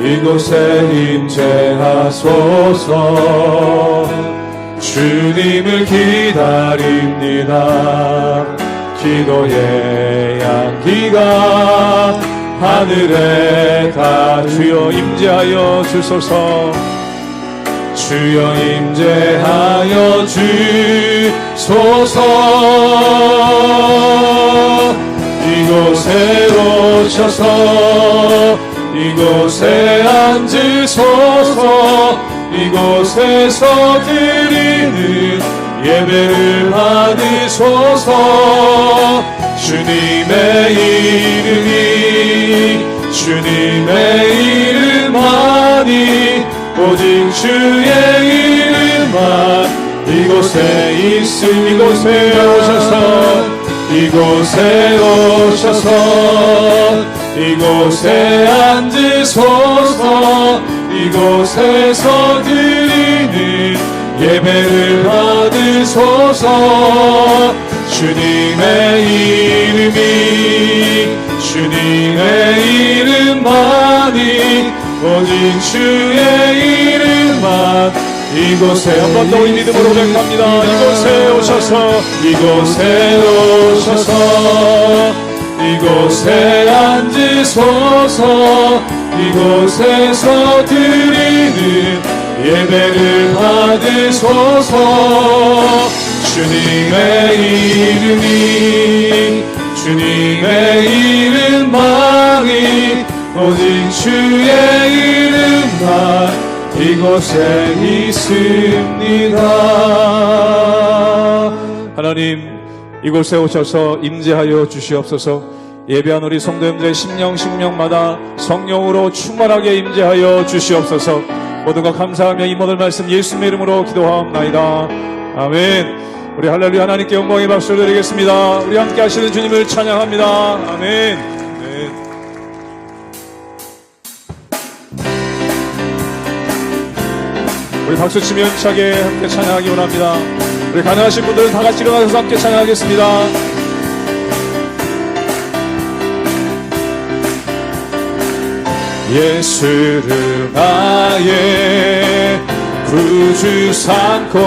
이곳에 임재하소서. 주님을 기다립니다. 기도의 향기가 하늘에 다 주여 임재하여 주소서. 주여 임재하여 주소서. 이곳에 오셔서 이곳에 앉으소서. 이곳에서 드리는 예배를 받으소서. 주님의 주님의 이름만이 오직 주의 이름만 이곳에 이곳에 오셔서 이곳에 앉으소서. 이곳에서 드리는 예배를 받으소서. 주님의 이름만이 오직 주의 이름만 이곳에 한 번 더 우리 믿음으로 고백합니다. 이곳에 오셔서 이곳에 앉으소서. 이곳에서 드리는 예배를 받으소서. 주님의 이름만이 오직 주의 이름만 이곳에 있습니다. 하나님, 이곳에 오셔서 임재하여 주시옵소서. 예배한 우리 성도님들의 심령마다 성령으로 충만하게 임재하여 주시옵소서. 모든 것 감사하며 이 모든 말씀 예수님의 이름으로 기도하옵나이다. 아멘. 우리 할렐루야 하나님께 영광의 박수를 드리겠습니다. 우리 함께 하시는 주님을 찬양합니다. 아멘. 아멘. 우리 박수치며 힘차게 함께 찬양하기 원합니다. 우리 가능하신 분들은 다 같이 일어나서 함께 찬양하겠습니다. 예수를 나의 구주 삼고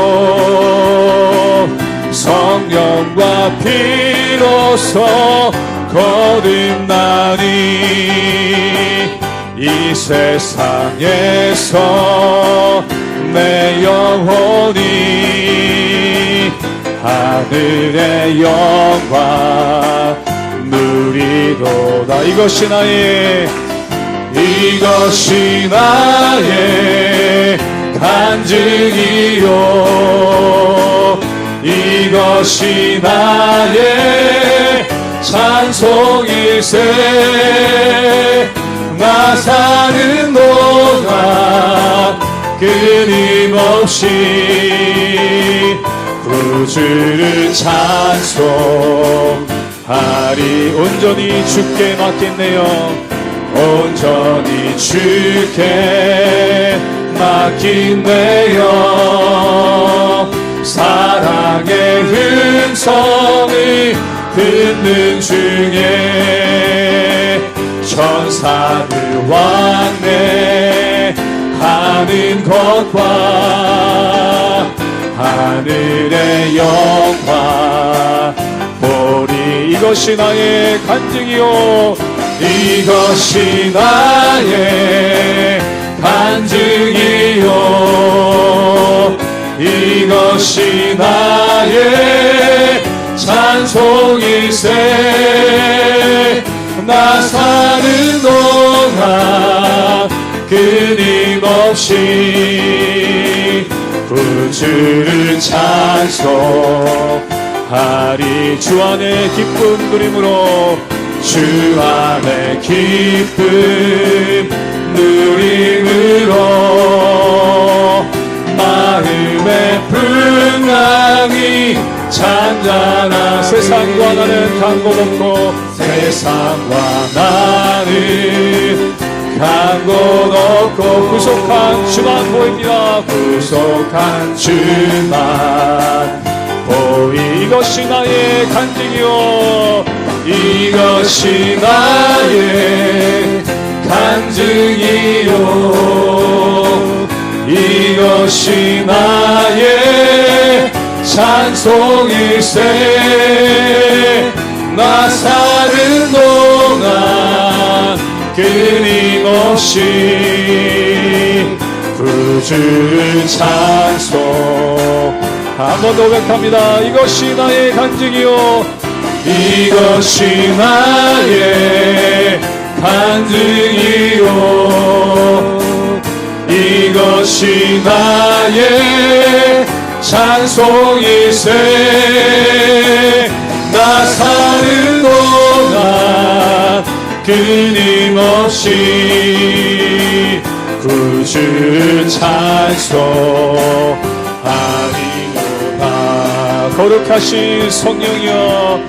성령과 피로써 거듭나니 이 세상에서 내 영혼이 하늘의 영광 누리도다. 이것이 나의 간증이요 이것이 나의 찬송일세. 나 사는 동안 끊임없이 구주를 찬송하리. 온전히 주께 맡겼네요. 온전히 주께 맡긴대요. 사랑의 음성을 듣는 중에 천사들 왕래하는 것과 하늘의 영광 보리. 이것이 나의 간증이요 이것이 나의 간증이요 이것이 나의 찬송일세. 나 사는 동안 끊임없이 구주를 찬송하리. 주 안에 기쁨 누림으로 주 안에 기쁨 누림으로 마음의 풍랑이 잔잔한 세상과 나는 간곳 없고 세상과 나는 간곳 없고 구속한 주만 보입니다. 구속한 주만 보이. 이것이 나의 간증이요 이것이 나의 간증이요 찬송일세. 나 사는 동안 끊임없이 구주를 찬송. 한 번 더 고백합니다. 이것이 나의 간증이요, 이것이 나의 간증이요, 이것이 나의 찬송일세. 나 사는 동안 끊임없이 구주를 찬송하리로다. 거룩하신 성령이여,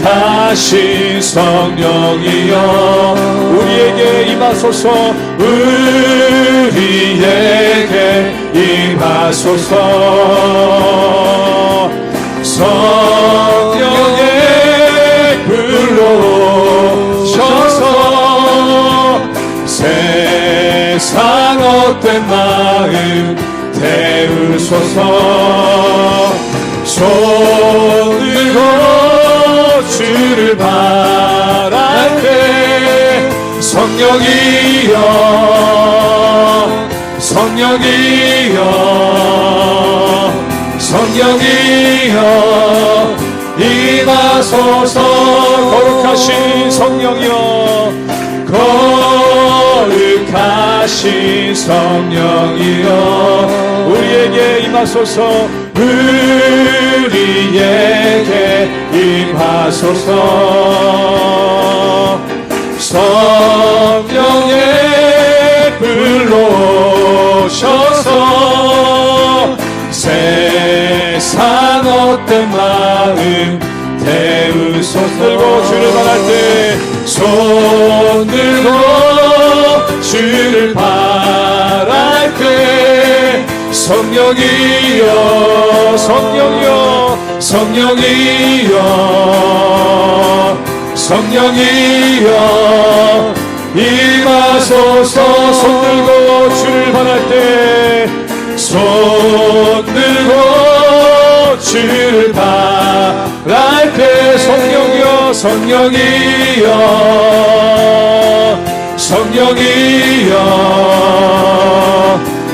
거룩하신 성령이여, 우리에게 임하소서, 우리에게 임하소서. 성령의 불로 오셔서 세상 헛된 마음 태우소서. 손 들고 주를 바랄 때 성령이여, 성령이여, 성령이여 임하소서. 거룩하신 성령이여, 거룩하신 성령이여 우리에게 임하소서, 우리에게 임하소서. 성령의 불로 오셔서 세상 헛된 마음 태우소서. 들고 주를 바랄 때, 손 들고 주를 바랄 때 성령이여, 성령이여, 성령이여, 성령이여 임하소서. 손 들고 주를 바랄 때, 손 들고 주를 바랄 때 성령이여, 성령이여, 성령이여,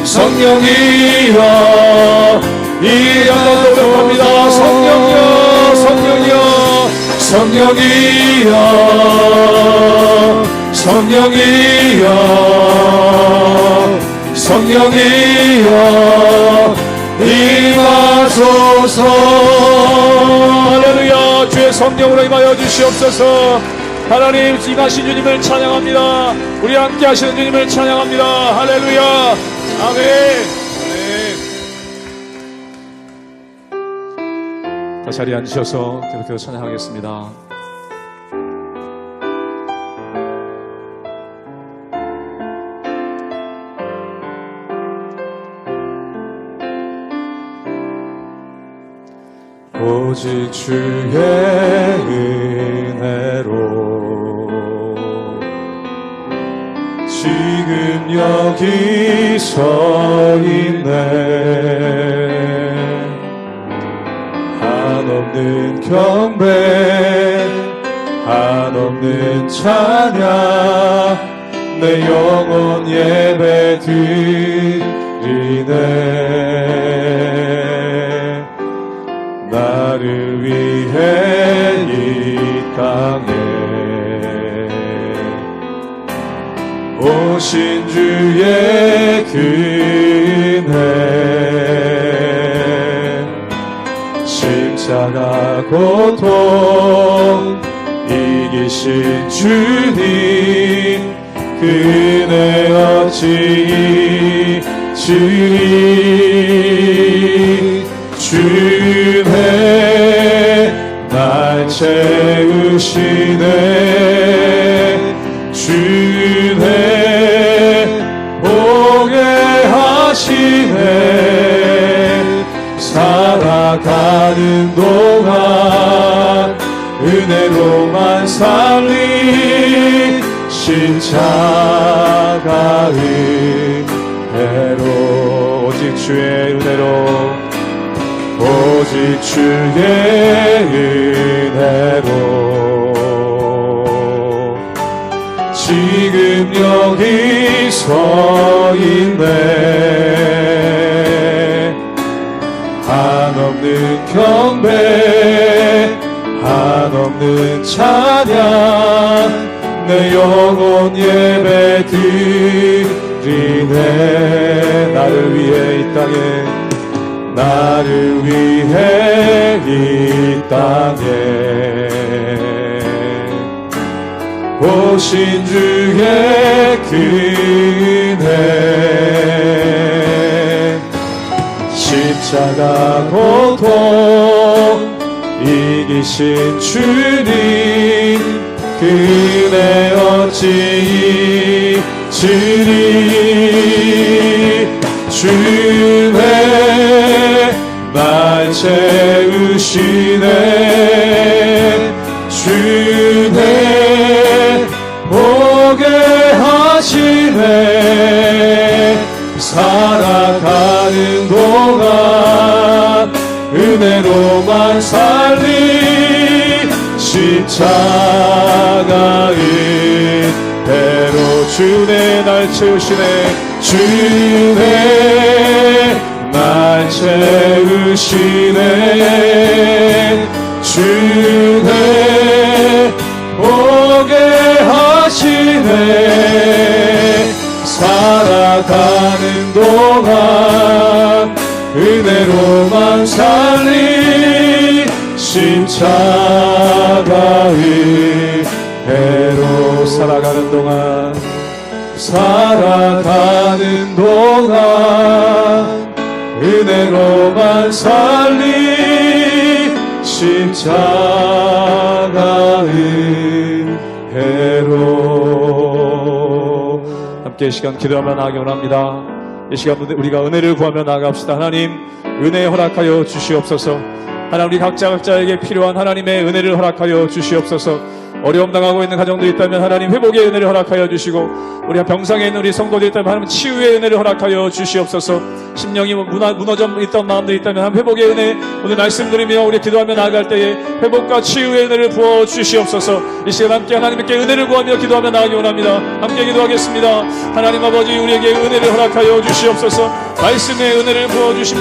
성령이여 이어서 노력합니다. 성령이여, 성령이여, 성령이여, 성령이여, 성령이여 임하소서. 할렐루야. 주의 성령으로 임하여 주시옵소서. 하나님 임하신 주님을 찬양합니다. 우리 함께 하시는 주님을 찬양합니다. 할렐루야. 아멘. 다 자리에 앉으셔서 계속해서 찬양하겠습니다. 오직 주의 은혜로 지금 여기 서 있네. 한없는 경배, 한없는 찬양, 내 영혼 예배 드리네. 나를 위해 이 땅에 오신 주의 은혜, 십자가 고통 이기신 주님, 그 은혜 어찌 잊으리. 주네 날 채우시네. 주네 보게 하시네. 살아가는 동안 은혜로만 살리. 십자가 은혜로 오직 주의 은혜로 오직 주의 은혜로 지금 여기 서 있네. 한없는 경배 한없는 찬양 내 영혼 예배 드리네. 나를 위해 이 땅에 나를 위해 이 땅에 오신 주의 은혜 십자가 고통 이기신 주님 그 은혜 어찌 잊으리. 주의 날 채우시네. 주의 보게 하시네. 살아가는 동안 은혜로만 살리 십자가 은혜로 주의 날 채우시네. 주의 날 채우시네. 주의 보게 하시네. 살아가는 동안 은혜로만 살리 십자가 은혜로 살아가는 동안 살아가는 동안 은혜로만 살리 십자가 은혜로. 함께 이 시간 기도하며 나아가기 원합니다. 이 시간 우리가 은혜를 구하며 나아갑시다. 하나님 은혜 허락하여 주시옵소서. 하나님 우리 각자에게 필요한 하나님의 은혜를 허락하여 주시옵소서. 어려움 당하고 있는 가정들이 있다면 하나님 회복의 은혜를 허락하여 주시고, 우리 병상에 있는 우리 성도들이 있다면 하나님 치유의 은혜를 허락하여 주시옵소서. 심령이 무너져 있던 마음들이 있다면 하나님 회복의 은혜 오늘 말씀드리며 우리 기도하며 나아갈 때에 회복과 치유의 은혜를 부어 주시옵소서. 이 시간 함께 하나님께 은혜를 구하며 기도하며 나아가기 원합니다. 함께 기도하겠습니다. 하나님 아버지 우리에게 은혜를 허락하여 주시옵소서. 말씀의 은혜를 부어 주시며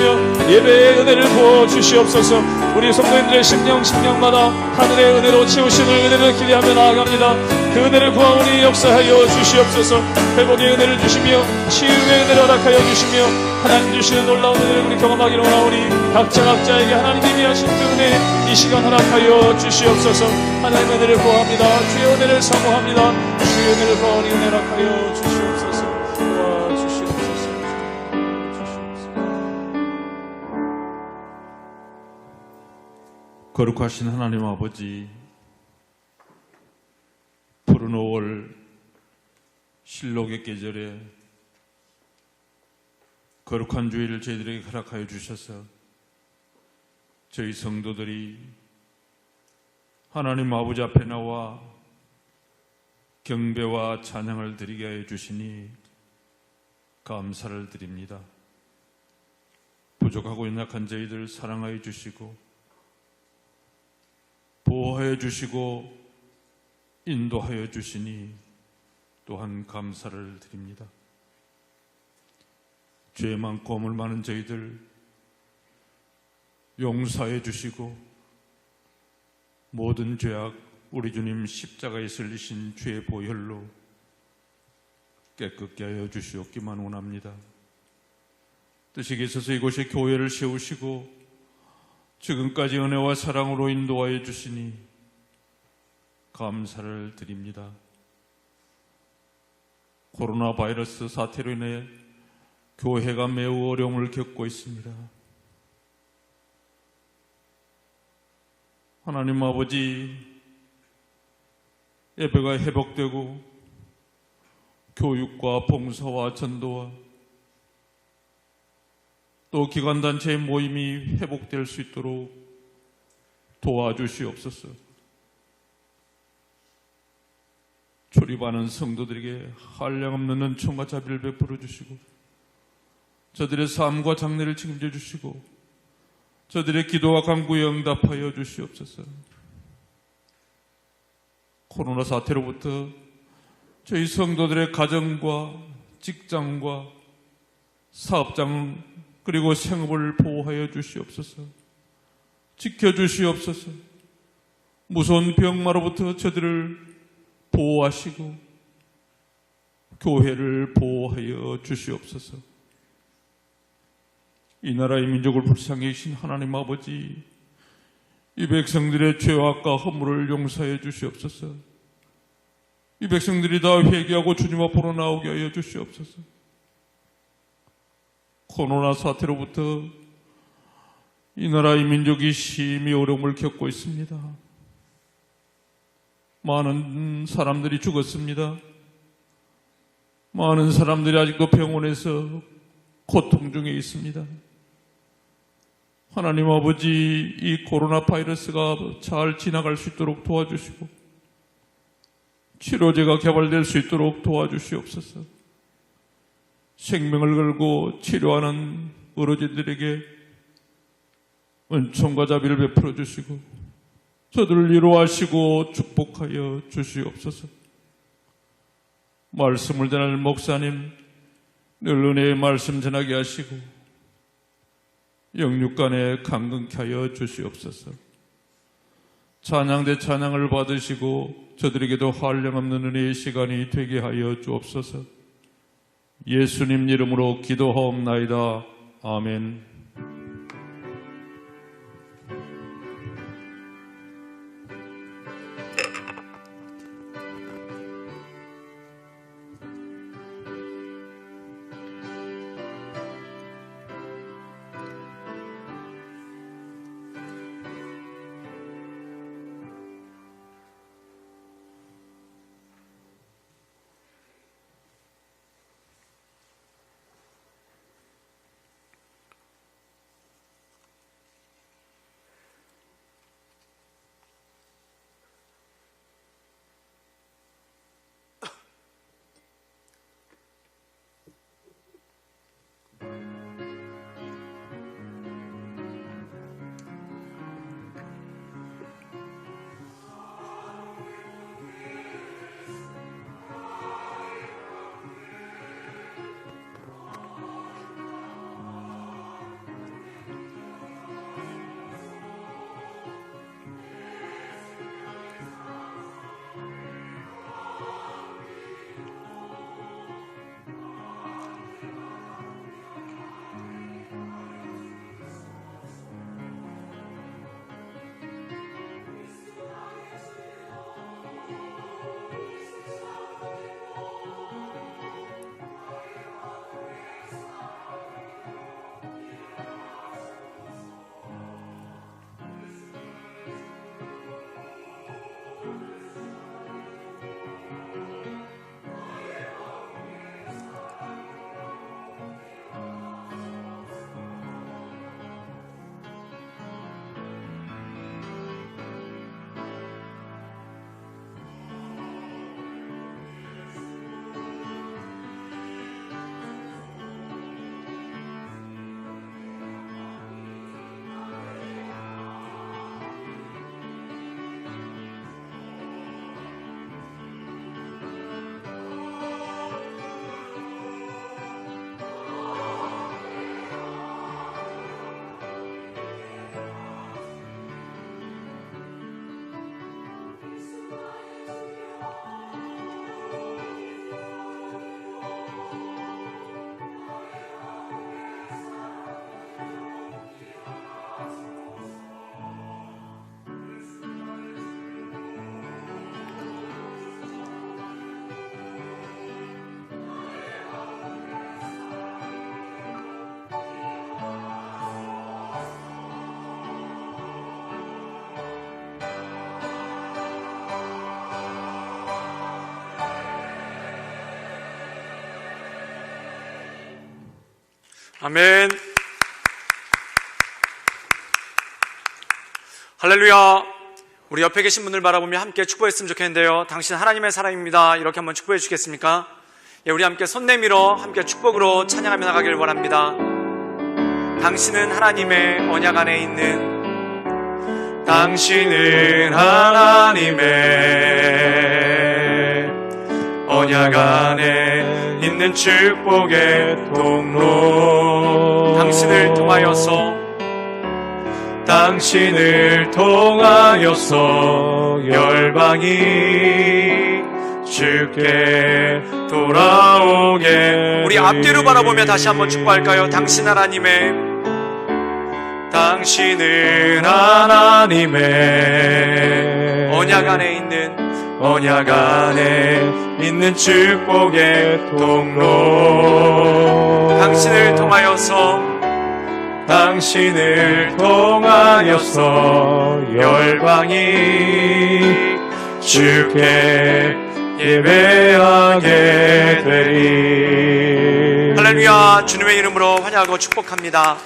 예배의 은혜를 부어 주시옵소서. 우리 성도님들의 심령마다 하늘의 은혜로 채우시는 은혜를 기대하며 나아갑니다. 그 은혜를 구하오니 역사하여 주시옵소서. 회복의 은혜를 주시며 치유의 은혜를 허락하여 주시며 하나님 주시는 놀라운 은혜를 우리 경험하기를 원하오니 각자에게 하나님이 하신 그 은혜 이 시간 허락하여 주시옵소서. 하나님의 은혜를 구합니다. 주의 은혜를 사모합니다. 주의 은혜를 구하오니 은혜 허락하여 주시옵소서. 도와주시옵소서. 거룩하신 하나님 아버지, 푸른 5월 실록의 계절에 거룩한 주일을 저희들에게 허락하여 주셔서 저희 성도들이 하나님 아버지 앞에 나와 경배와 찬양을 드리게 하여 주시니 감사를 드립니다. 부족하고 연약한 저희들 사랑하여 주시고 보호하여 주시고 인도하여 주시니 또한 감사를 드립니다. 죄 많고 허물 많은 저희들 용서해 주시고 모든 죄악 우리 주님 십자가에 설리신 죄의 보혈로 깨끗게 하여 주시옵기만 원합니다. 뜻이 계셔서 이곳에 교회를 세우시고 지금까지 은혜와 사랑으로 인도하여 주시니 감사를 드립니다. 코로나 바이러스 사태로 인해 교회가 매우 어려움을 겪고 있습니다. 하나님 아버지, 예배가 회복되고 교육과 봉사와 전도와 또 기관단체의 모임이 회복될 수 있도록 도와주시옵소서. 출입하는 성도들에게 한량없는 은총과 자비를 베풀어 주시고 저들의 삶과 장래를 책임져 주시고 저들의 기도와 간구에 응답하여 주시옵소서. 코로나 사태로부터 저희 성도들의 가정과 직장과 사업장 그리고 생업을 보호하여 주시옵소서. 지켜주시옵소서. 무서운 병마로부터 저들을 보호하시고 교회를 보호하여 주시옵소서. 이 나라의 민족을 불쌍히 여기신 하나님 아버지, 이 백성들의 죄와 악과 허물을 용서해 주시옵소서. 이 백성들이 다 회개하고 주님 앞으로 나오게 하여 주시옵소서. 코로나 사태로부터 이 나라의 민족이 심히 어려움을 겪고 있습니다. 많은 사람들이 죽었습니다. 많은 사람들이 아직도 병원에서 고통 중에 있습니다. 하나님 아버지, 이 코로나 바이러스가 잘 지나갈 수 있도록 도와주시고 치료제가 개발될 수 있도록 도와주시옵소서. 생명을 걸고 치료하는 의료진들에게 은총과 자비를 베풀어 주시고 저들을 위로하시고 축복하여 주시옵소서. 말씀을 전할 목사님 늘 은혜의 말씀 전하게 하시고 영육간에 강건케 하여 주시옵소서. 찬양 대 찬양을 받으시고 저들에게도 한량없는 은혜의 시간이 되게 하여 주옵소서. 예수님 이름으로 기도하옵나이다. 아멘. 아멘. 할렐루야. 우리 옆에 계신 분들 바라보며 함께 축복했으면 좋겠는데요. 당신 하나님의 사랑입니다. 이렇게 한번 축복해 주시겠습니까? 우리 함께 손 내밀어 함께 축복으로 찬양하며 나가길 원합니다. 당신은 하나님의 언약 안에 있는, 당신은 하나님의 언약 안에 있는 축복의 통로. 당신을 통하여서 열방이 주께 돌아오게. 우리 앞뒤로 바라보며 다시 한번 축복할까요? 당신은 하나님의 언약 안에 있는 축복의 통로. 당신을 통하여서 열방이 주께 예배하게 되리. 할렐루야. 주님의 이름으로 환영하고 축복합니다.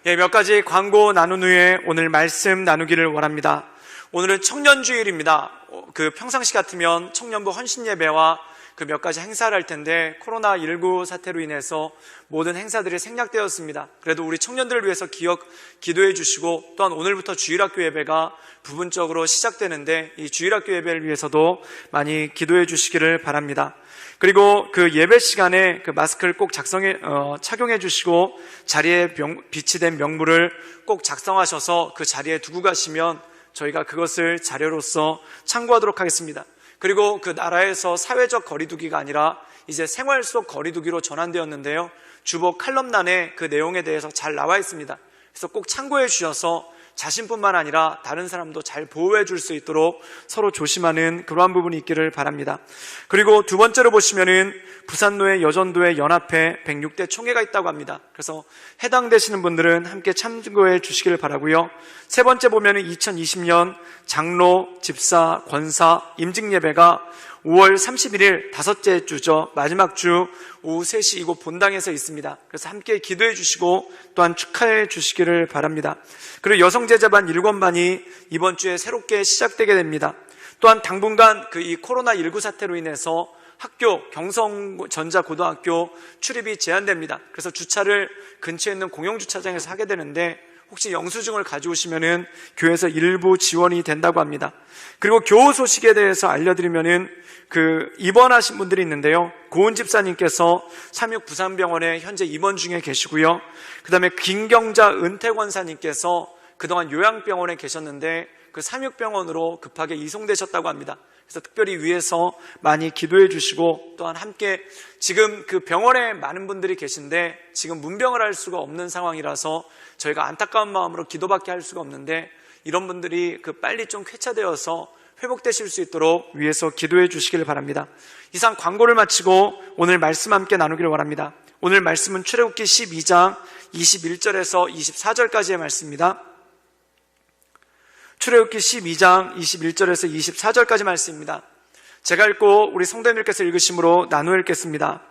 몇 가지 광고 나눈 후에 오늘 말씀 나누기를 원합니다. 오늘은 청년주일입니다. 평상시 같으면 청년부 헌신예배와 몇 가지 행사를 할 텐데 코로나19 사태로 인해서 모든 행사들이 생략되었습니다. 그래도 우리 청년들을 위해서 기도해 주시고, 또한 오늘부터 주일학교 예배가 부분적으로 시작되는데 이 주일학교 예배를 위해서도 많이 기도해 주시기를 바랍니다. 그리고 예배 시간에 마스크를 꼭 착용해 주시고, 자리에 비치된 명부를 꼭 작성하셔서 그 자리에 두고 가시면 저희가 그것을 자료로서 참고하도록 하겠습니다. 그리고 나라에서 사회적 거리두기가 아니라 이제 생활 속 거리두기로 전환되었는데요, 주보 칼럼란에 그 내용에 대해서 잘 나와 있습니다. 그래서 꼭 참고해 주셔서 자신뿐만 아니라 다른 사람도 잘 보호해 줄 수 있도록 서로 조심하는 그러한 부분이 있기를 바랍니다. 그리고 두 번째로 보시면은 부산노회 여전도회 연합회 106대 총회가 있다고 합니다. 그래서 해당되시는 분들은 함께 참고해 주시기를 바라고요. 세 번째 보면은 2020년 장로, 집사, 권사, 임직 예배가 5월 31일 다섯째 주죠. 마지막 주 오후 3시 이곳 본당에서 있습니다. 그래서 함께 기도해 주시고 또한 축하해 주시기를 바랍니다. 그리고 여성제자반 1권반이 이번 주에 새롭게 시작되게 됩니다. 또한 당분간 이 코로나19 사태로 인해서 학교, 경성전자고등학교 출입이 제한됩니다. 그래서 주차를 근처에 있는 공용주차장에서 하게 되는데 혹시 영수증을 가져오시면은 교회에서 일부 지원이 된다고 합니다. 그리고 교우 소식에 대해서 알려드리면은 입원하신 분들이 있는데요, 고은 집사님께서 삼육 부산병원에 현재 입원 중에 계시고요, 그 다음에 김경자 은퇴권사님께서 그동안 요양병원에 계셨는데 삼육병원으로 급하게 이송되셨다고 합니다. 그래서 특별히 위에서 많이 기도해 주시고, 또한 함께 지금 병원에 많은 분들이 계신데 지금 문병을 할 수가 없는 상황이라서 저희가 안타까운 마음으로 기도밖에 할 수가 없는데, 이런 분들이 빨리 좀 쾌차되어서 회복되실 수 있도록 위에서 기도해 주시길 바랍니다. 이상 광고를 마치고 오늘 말씀 함께 나누기를 원합니다. 오늘 말씀은 출애굽기 12장 21절에서 24절까지의 말씀입니다. 출애굽기 12장 21절에서 24절까지 말씀입니다. 제가 읽고 우리 성도님들께서 읽으심으로 나누어 읽겠습니다.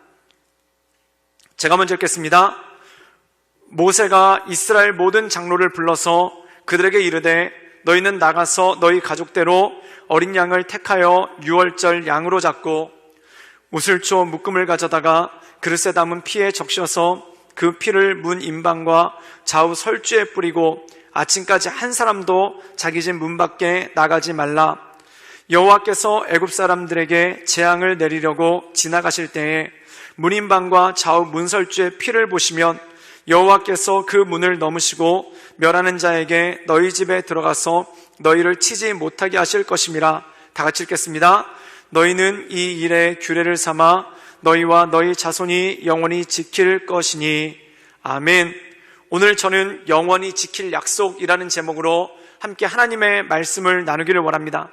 제가 먼저 읽겠습니다. 모세가 이스라엘 모든 장로를 불러서 그들에게 이르되, 너희는 나가서 너희 가족대로 어린 양을 택하여 유월절 양으로 잡고 우슬초 묶음을 가져다가 그릇에 담은 피에 적셔서 그 피를 문 임방과 좌우 설주에 뿌리고 아침까지 한 사람도 자기 집 문 밖에 나가지 말라. 여호와께서 애굽 사람들에게 재앙을 내리려고 지나가실 때에 문임방과 좌우 문설주의 피를 보시면 여호와께서 그 문을 넘으시고 멸하는 자에게 너희 집에 들어가서 너희를 치지 못하게 하실 것임이라. 다 같이 읽겠습니다. 너희는 이 일에 규례를 삼아 너희와 너희 자손이 영원히 지킬 것이니. 아멘. 오늘 저는 영원히 지킬 약속이라는 제목으로 함께 하나님의 말씀을 나누기를 원합니다.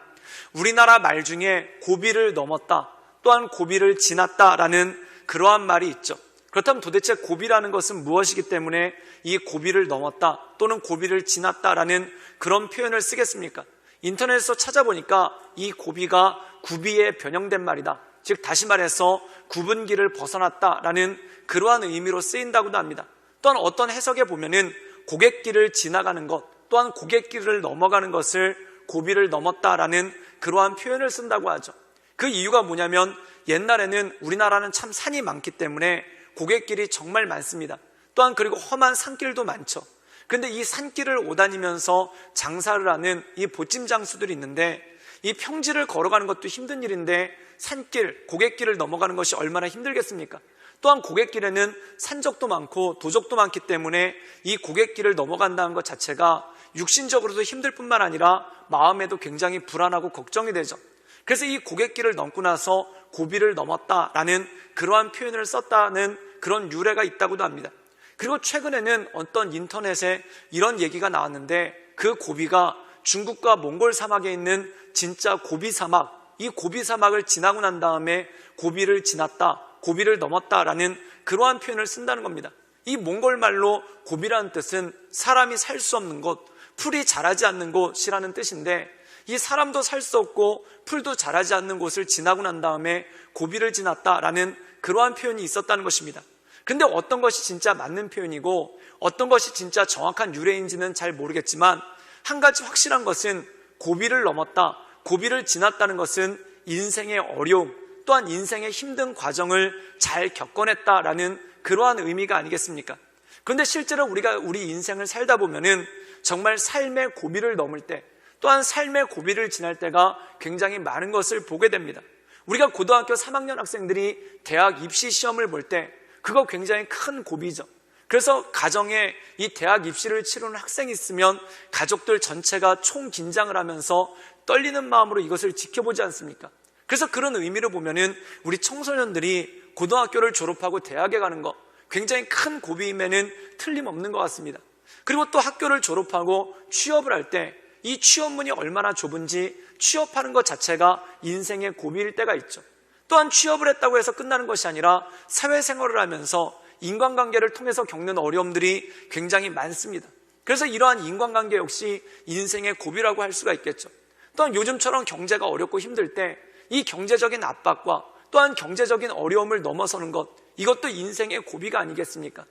우리나라 말 중에 고비를 넘었다, 또한 고비를 지났다라는 그러한 말이 있죠. 그렇다면 도대체 고비라는 것은 무엇이기 때문에 이 고비를 넘었다 또는 고비를 지났다라는 그런 표현을 쓰겠습니까? 인터넷에서 찾아보니까 이 고비가 구비에 변형된 말이다, 즉 다시 말해서 구분기를 벗어났다라는 그러한 의미로 쓰인다고도 합니다. 또한 어떤 해석에 보면은 고갯길을 지나가는 것, 또한 고갯길을 넘어가는 것을 고비를 넘었다라는 그러한 표현을 쓴다고 하죠. 그 이유가 뭐냐면 옛날에는 우리나라는 참 산이 많기 때문에 고갯길이 정말 많습니다. 또한 그리고 험한 산길도 많죠. 근데 이 산길을 오다니면서 장사를 하는 이 보찜 장수들이 있는데, 이 평지를 걸어가는 것도 힘든 일인데 산길, 고갯길을 넘어가는 것이 얼마나 힘들겠습니까? 또한 고갯길에는 산적도 많고 도적도 많기 때문에 이 고갯길을 넘어간다는 것 자체가 육신적으로도 힘들 뿐만 아니라 마음에도 굉장히 불안하고 걱정이 되죠. 그래서 이 고갯길을 넘고 나서 고비를 넘었다라는 그러한 표현을 썼다는 그런 유래가 있다고도 합니다. 그리고 최근에는 어떤 인터넷에 이런 얘기가 나왔는데, 그 고비가 중국과 몽골 사막에 있는 진짜 고비 사막, 이 고비 사막을 지나고 난 다음에 고비를 지났다, 고비를 넘었다라는 그러한 표현을 쓴다는 겁니다. 이 몽골 말로 고비라는 뜻은 사람이 살 수 없는 곳, 풀이 자라지 않는 곳이라는 뜻인데, 이 사람도 살 수 없고 풀도 자라지 않는 곳을 지나고 난 다음에 고비를 지났다라는 그러한 표현이 있었다는 것입니다. 근데 어떤 것이 진짜 맞는 표현이고 어떤 것이 진짜 정확한 유래인지는 잘 모르겠지만, 한 가지 확실한 것은 고비를 넘었다, 고비를 지났다는 것은 인생의 어려움, 또한 인생의 힘든 과정을 잘 겪어냈다라는 그러한 의미가 아니겠습니까? 그런데 실제로 우리가 우리 인생을 살다 보면은 정말 삶의 고비를 넘을 때, 또한 삶의 고비를 지날 때가 굉장히 많은 것을 보게 됩니다. 우리가 고등학교 3학년 학생들이 대학 입시 시험을 볼 때 그거 굉장히 큰 고비죠. 그래서 가정에 이 대학 입시를 치르는 학생이 있으면 가족들 전체가 총긴장을 하면서 떨리는 마음으로 이것을 지켜보지 않습니까? 그래서 그런 의미로 보면은 우리 청소년들이 고등학교를 졸업하고 대학에 가는 거 굉장히 큰 고비임에는 틀림없는 것 같습니다. 그리고 또 학교를 졸업하고 취업을 할 때 이 취업문이 얼마나 좁은지 취업하는 것 자체가 인생의 고비일 때가 있죠. 또한 취업을 했다고 해서 끝나는 것이 아니라 사회생활을 하면서 인간관계를 통해서 겪는 어려움들이 굉장히 많습니다. 그래서 이러한 인간관계 역시 인생의 고비라고 할 수가 있겠죠. 또한 요즘처럼 경제가 어렵고 힘들 때 이 경제적인 압박과 또한 경제적인 어려움을 넘어서는 것, 이것도 인생의 고비가 아니겠습니까?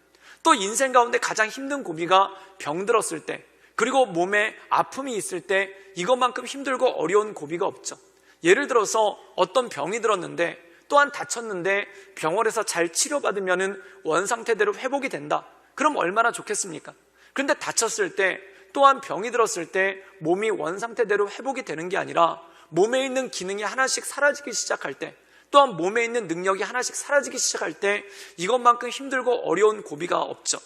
또 인생 가운데 가장 힘든 고비가 병들었을 때, 그리고 몸에 아픔이 있을 때 이것만큼 힘들고 어려운 고비가 없죠. 예를 들어서 어떤 병이 들었는데, 또한 다쳤는데 병원에서 잘 치료받으면 원상태대로 회복이 된다. 그럼 얼마나 좋겠습니까? 그런데 다쳤을 때, 또한 병이 들었을 때 몸이 원상태대로 회복이 되는 게 아니라 몸에 있는 기능이 하나씩 사라지기 시작할 때, 또한 몸에 있는 능력이 하나씩 사라지기 시작할 때 이것만큼 힘들고 어려운 고비가 없죠.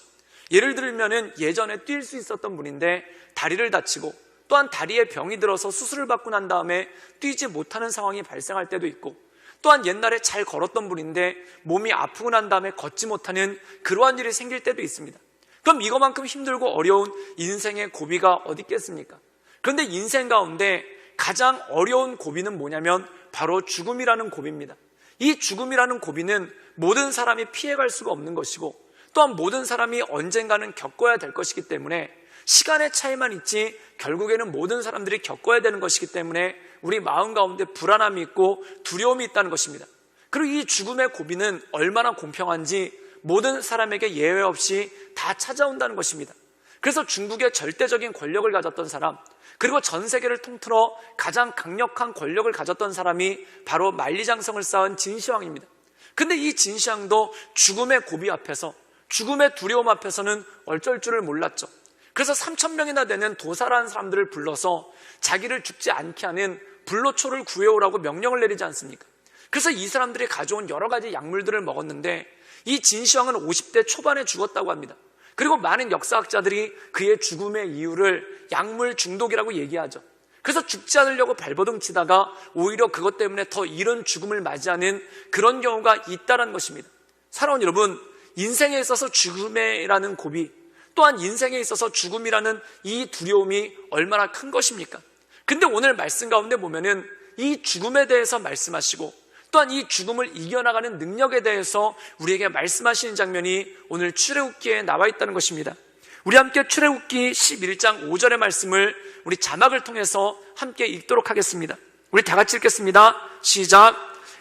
예를 들면은 예전에 뛸 수 있었던 분인데 다리를 다치고 또한 다리에 병이 들어서 수술을 받고 난 다음에 뛰지 못하는 상황이 발생할 때도 있고, 또한 옛날에 잘 걸었던 분인데 몸이 아프고 난 다음에 걷지 못하는 그러한 일이 생길 때도 있습니다. 그럼 이것만큼 힘들고 어려운 인생의 고비가 어디 있겠습니까? 그런데 인생 가운데 가장 어려운 고비는 뭐냐면 바로 죽음이라는 고비입니다. 이 죽음이라는 고비는 모든 사람이 피해갈 수가 없는 것이고, 또한 모든 사람이 언젠가는 겪어야 될 것이기 때문에 시간의 차이만 있지 결국에는 모든 사람들이 겪어야 되는 것이기 때문에 우리 마음 가운데 불안함이 있고 두려움이 있다는 것입니다. 그리고 이 죽음의 고비는 얼마나 공평한지 모든 사람에게 예외 없이 다 찾아온다는 것입니다. 그래서 중국의 절대적인 권력을 가졌던 사람, 그리고 전 세계를 통틀어 가장 강력한 권력을 가졌던 사람이 바로 만리장성을 쌓은 진시황입니다. 근데 이 진시황도 죽음의 고비 앞에서, 죽음의 두려움 앞에서는 어쩔 줄을 몰랐죠. 그래서 3,000명이나 되는 도사라는 사람들을 불러서 자기를 죽지 않게 하는 불로초를 구해오라고 명령을 내리지 않습니까? 그래서 이 사람들이 가져온 여러 가지 약물들을 먹었는데 이 진시황은 50대 초반에 죽었다고 합니다. 그리고 많은 역사학자들이 그의 죽음의 이유를 약물 중독이라고 얘기하죠. 그래서 죽지 않으려고 발버둥 치다가 오히려 그것 때문에 더 이른 죽음을 맞이하는 그런 경우가 있다는 것입니다. 사랑하는 여러분, 인생에 있어서 죽음이라는 고비, 또한 인생에 있어서 죽음이라는 이 두려움이 얼마나 큰 것입니까? 근데 오늘 말씀 가운데 보면은 이 죽음에 대해서 말씀하시고 또한 이 죽음을 이겨나가는 능력에 대해서 우리에게 말씀하시는 장면이 오늘 출애굽기에 나와 있다는 것입니다. 우리 함께 출애굽기 11장 5절의 말씀을 우리 자막을 통해서 함께 읽도록 하겠습니다. 우리 다 같이 읽겠습니다. 시작.